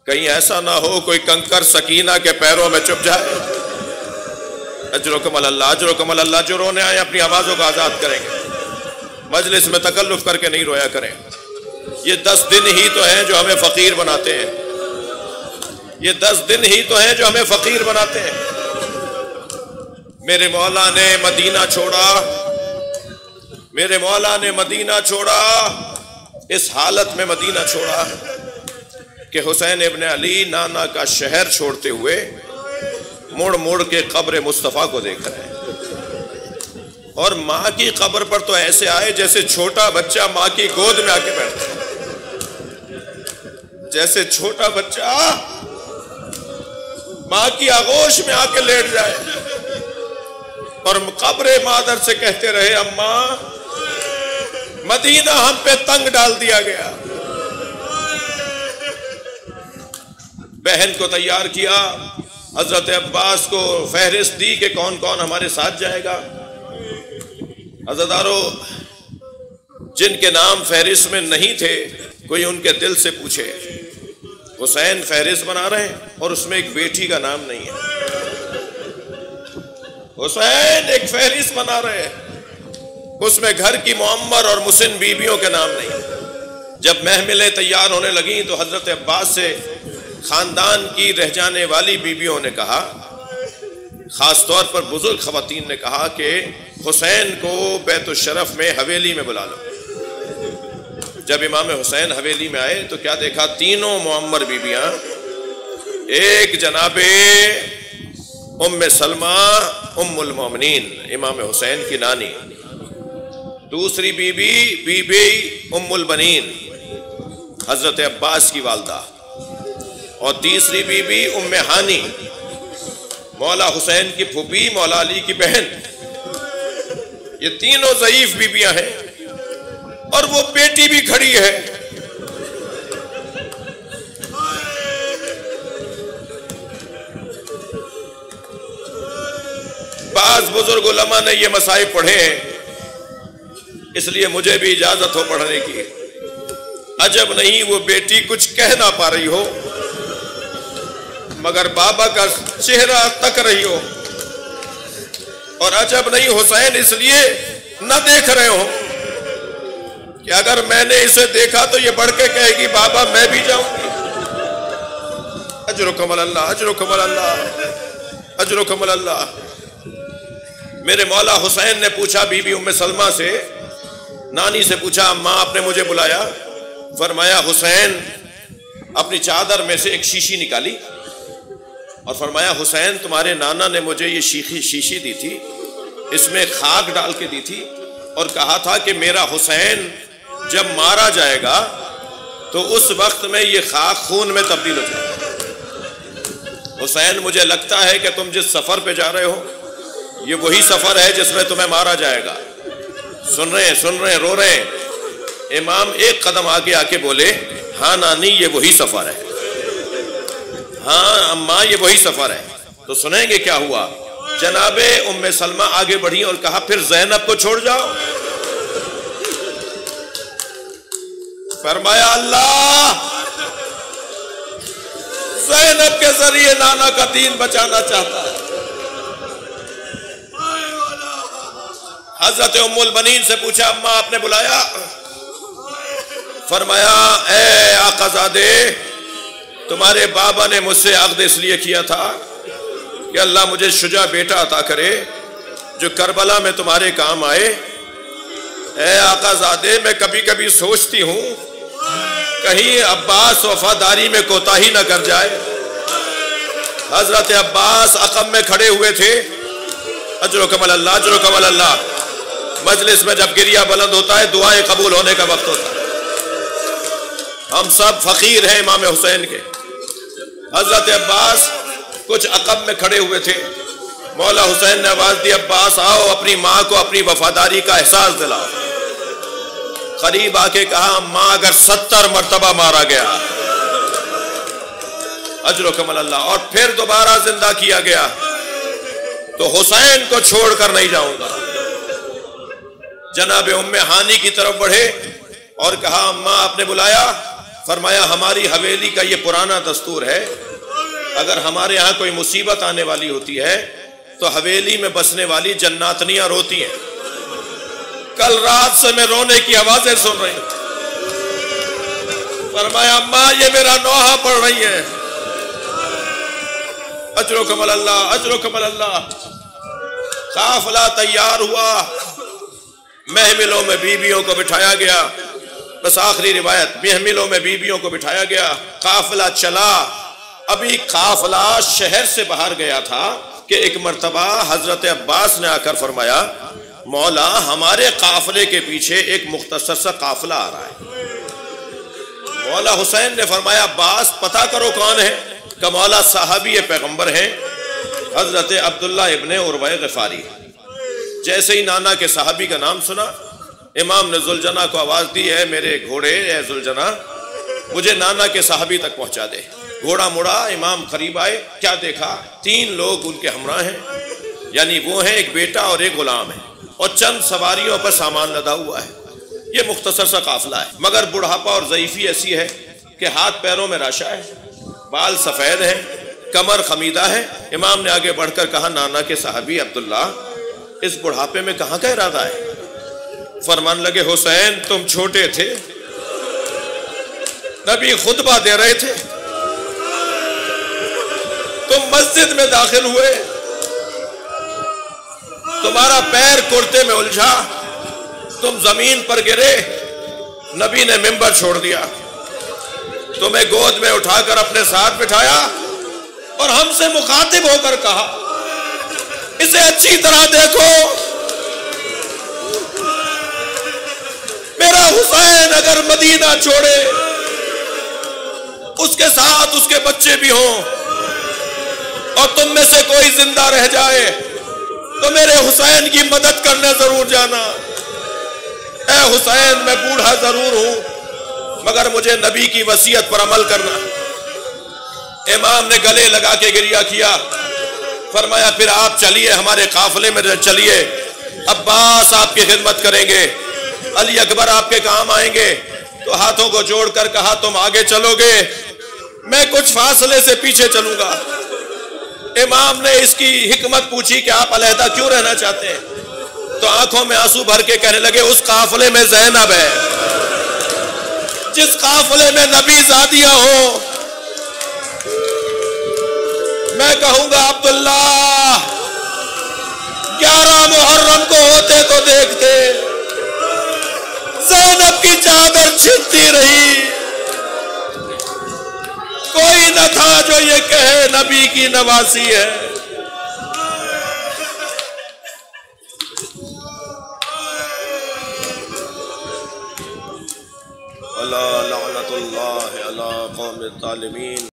کہیں ایسا نہ ہو کوئی کنکر سکینہ کے پیروں میں چپ جائے. اجرکم اللہ, اجرکم اللہ. جو رونے آئے اپنی آوازوں کا آزاد کریں گے, مجلس میں تکلف کر کے نہیں رویا کریں. یہ 10 دن ہی تو ہیں جو ہمیں فقیر بناتے ہیں, یہ 10 دن ہی تو ہیں جو ہمیں فقیر بناتے ہیں. میرے مولا نے مدینہ چھوڑا, میرے مولا نے مدینہ چھوڑا, اس حالت میں مدینہ چھوڑا کہ حسین ابن علی نانا کا شہر چھوڑتے ہوئے مڑ مڑ کے قبر مصطفیٰ کو دیکھ رہے ہیں. اور ماں کی قبر پر تو ایسے آئے جیسے چھوٹا بچہ ماں کی گود میں آ کے بیٹھتا ہے, جیسے چھوٹا بچہ ماں کی آغوش میں آ کے لیٹ جائے. اور قبر مادر سے کہتے رہے, اماں مدینہ ہم پہ تنگ ڈال دیا گیا. بہن کو تیار کیا, حضرت عباس کو فہرست دی کہ کون کون ہمارے ساتھ جائے گا. عزادارو, جن کے نام فہرست میں نہیں تھے کوئی ان کے دل سے پوچھے. حسین فہرست بنا رہے ہیں اور اس میں ایک بیٹی کا نام نہیں ہے. حسین ایک فہرست بنا رہے ہیں, اس میں گھر کی معمر اور مسن بیویوں کے نام نہیں. جب محملیں تیار ہونے لگیں تو حضرت عباس سے خاندان کی رہ جانے والی بیویوں نے کہا, خاص طور پر بزرگ خواتین نے کہا کہ حسین کو بیت الشرف میں حویلی میں بلا لو. جب امام حسین حویلی میں آئے تو کیا دیکھا, تینوں معمر بیویاں, ایک جناب ام سلمہ ام المومنین امام حسین کی نانی, دوسری بی بی ام البنین حضرت عباس کی والدہ, اور تیسری بی بی ام ہانی مولا حسین کی پھوپھی مولا علی کی بہن. یہ تینوں ضعیف بیویاں ہیں اور وہ بیٹی بھی کھڑی ہے. بعض بزرگ علماء نے یہ مصائب پڑھے ہیں, اس لیے مجھے بھی اجازت ہو پڑھنے کی. عجب نہیں وہ بیٹی کچھ کہہ نہ پا رہی ہو مگر بابا کا چہرہ تک رہی ہو, اور عجب نہیں حسین اس لیے نہ دیکھ رہے ہو کہ اگر میں نے اسے دیکھا تو یہ بڑھ کے کہے گی بابا میں بھی جاؤں گی. اجرکم اللہ, اجرکم اللہ, اجرکم اللہ. میرے مولا حسین نے پوچھا بی بی ام سلمہ سے, نانی سے پوچھا, ماں آپ نے مجھے بلایا؟ فرمایا حسین, اپنی چادر میں سے ایک شیشی نکالی اور فرمایا حسین تمہارے نانا نے مجھے یہ شیشی دی تھی, اس میں خاک ڈال کے دی تھی اور کہا تھا کہ میرا حسین جب مارا جائے گا تو اس وقت میں یہ خاک خون میں تبدیل ہو جائے گا. حسین مجھے لگتا ہے کہ تم جس سفر پہ جا رہے ہو یہ وہی سفر ہے جس میں تمہیں مارا جائے گا. سن رہے ہیں, رو رہے ہیں. امام ایک قدم آگے آ کے بولے, ہاں نانی یہ وہی سفر ہے, ہاں اماں یہ وہی سفر ہے. تو سنیں گے کیا ہوا. جناب ام سلمہ آگے بڑھی اور کہا پھر زینب کو چھوڑ جاؤ. فرمایا اللہ زینب کے ذریعے نانا کا دین بچانا چاہتا ہے. حضرت ام البنین سے پوچھا اماں آپ نے بلایا؟ فرمایا اے آقا زادے تمہارے بابا نے مجھ سے عقد اس لیے کیا تھا کہ اللہ مجھے شجاع بیٹا عطا کرے جو کربلا میں تمہارے کام آئے. اے آقا زادے میں کبھی کبھی سوچتی ہوں کہیں عباس وفاداری میں کوتاہی نہ کر جائے۔ حضرت عباس عقب میں کھڑے ہوئے تھے، اجرکم اللہ اجرکم اللہ۔ مجلس میں جب گریہ بلند ہوتا ہے دعائیں قبول ہونے کا وقت ہوتا ہے۔ ہم سب فقیر ہیں امام حسین کے۔ حضرت عباس کچھ عقب میں کھڑے ہوئے تھے، مولا حسین نے آواز دی عباس آؤ اپنی ماں کو اپنی وفاداری کا احساس دلاؤ۔ قریب آ کے کہا ماں اگر 70 مرتبہ مارا گیا، اجرکم اللہ، اور پھر دوبارہ زندہ کیا گیا تو حسین کو چھوڑ کر نہیں جاؤں گا۔ جناب ام ہانی کی طرف بڑھے اور کہا اماں آپ نے بلایا؟ فرمایا ہماری حویلی کا یہ پرانا دستور ہے، اگر ہمارے ہاں کوئی مصیبت آنے والی ہوتی ہے تو حویلی میں بسنے والی جناتنیاں روتی ہیں۔ کل رات سے میں رونے کی آوازیں سن رہی ہوں۔ فرمایا اماں یہ میرا نوحہ پڑھ رہی ہے۔ اجرکم اللہ اجرکم اللہ۔ قافلہ تیار ہوا، محملوں میں بیویوں کو بٹھایا گیا، بس آخری روایت، محملوں میں بیویوں کو بٹھایا گیا، قافلہ چلا۔ ابھی قافلہ شہر سے باہر گیا تھا کہ ایک مرتبہ حضرت عباس نے آ کر فرمایا مولا ہمارے قافلے کے پیچھے ایک مختصر سا قافلہ آ رہا ہے۔ مولا حسین نے فرمایا عباس پتہ کرو کون ہے؟ کہ مولا صحابی پیغمبر ہیں حضرت عبداللہ ابن عروہ غفاری۔ جیسے ہی نانا کے صحابی کا نام سنا، امام نے ذوالجناح کو آواز دی ہے میرے گھوڑے اے ذوالجناح مجھے نانا کے صحابی تک پہنچا دے۔ گھوڑا مڑا، امام قریب آئے، کیا دیکھا؟ 3 لوگ ان کے ہمراہ ہیں، یعنی وہ ہیں ایک بیٹا اور ایک غلام ہے، اور چند سواریوں پر سامان لدا ہوا ہے۔ یہ مختصر سا قافلہ ہے، مگر بڑھاپا اور ضعیفی ایسی ہے کہ ہاتھ پیروں میں راشا ہے، بال سفید ہیں، کمر خمیدہ ہے۔ امام نے آگے بڑھ کر کہا نانا کے صحابی عبداللہ اس بڑھاپے میں کہاں کا ارادہ ہے؟ فرمان لگے حسین تم چھوٹے تھے، نبی خطبہ دے رہے تھے، تم مسجد میں داخل ہوئے، تمہارا پیر کرتے میں الجھا، تم زمین پر گرے، نبی نے منبر چھوڑ دیا، تمہیں گود میں اٹھا کر اپنے ساتھ بٹھایا اور ہم سے مخاطب ہو کر کہا اسے اچھی طرح دیکھو، میرا حسین اگر مدینہ چھوڑے اس کے ساتھ اس کے بچے بھی ہوں اور تم میں سے کوئی زندہ رہ جائے تو میرے حسین کی مدد کرنے ضرور جانا۔ اے حسین میں بوڑھا ضرور ہوں مگر مجھے نبی کی وصیت پر عمل کرنا۔ امام نے گلے لگا کے گریہ کیا، فرمایا پھر آپ چلیے ہمارے قافلے میں چلیے، عباس آپ کی خدمت کریں گے، علی اکبر آپ کے کام آئیں گے۔ تو ہاتھوں کو جوڑ کر کہا تم آگے چلو گے، میں کچھ فاصلے سے پیچھے چلوں گا۔ امام نے اس کی حکمت پوچھی کہ آپ علیحدہ کیوں رہنا چاہتے ہیں؟ تو آنکھوں میں آنسو بھر کے کہنے لگے اس قافلے میں زینب ہے، جس قافلے میں نبی زادیاں ہوں، میں کہوں گا عبداللہ 11 محرم کو ہوتے تو دیکھتے زینب کی چادر چھنتی رہی، کوئی نہ تھا جو یہ کہے نبی کی نواسی ہے۔ اللہ لعنت اللہ علی قوم الظالمین۔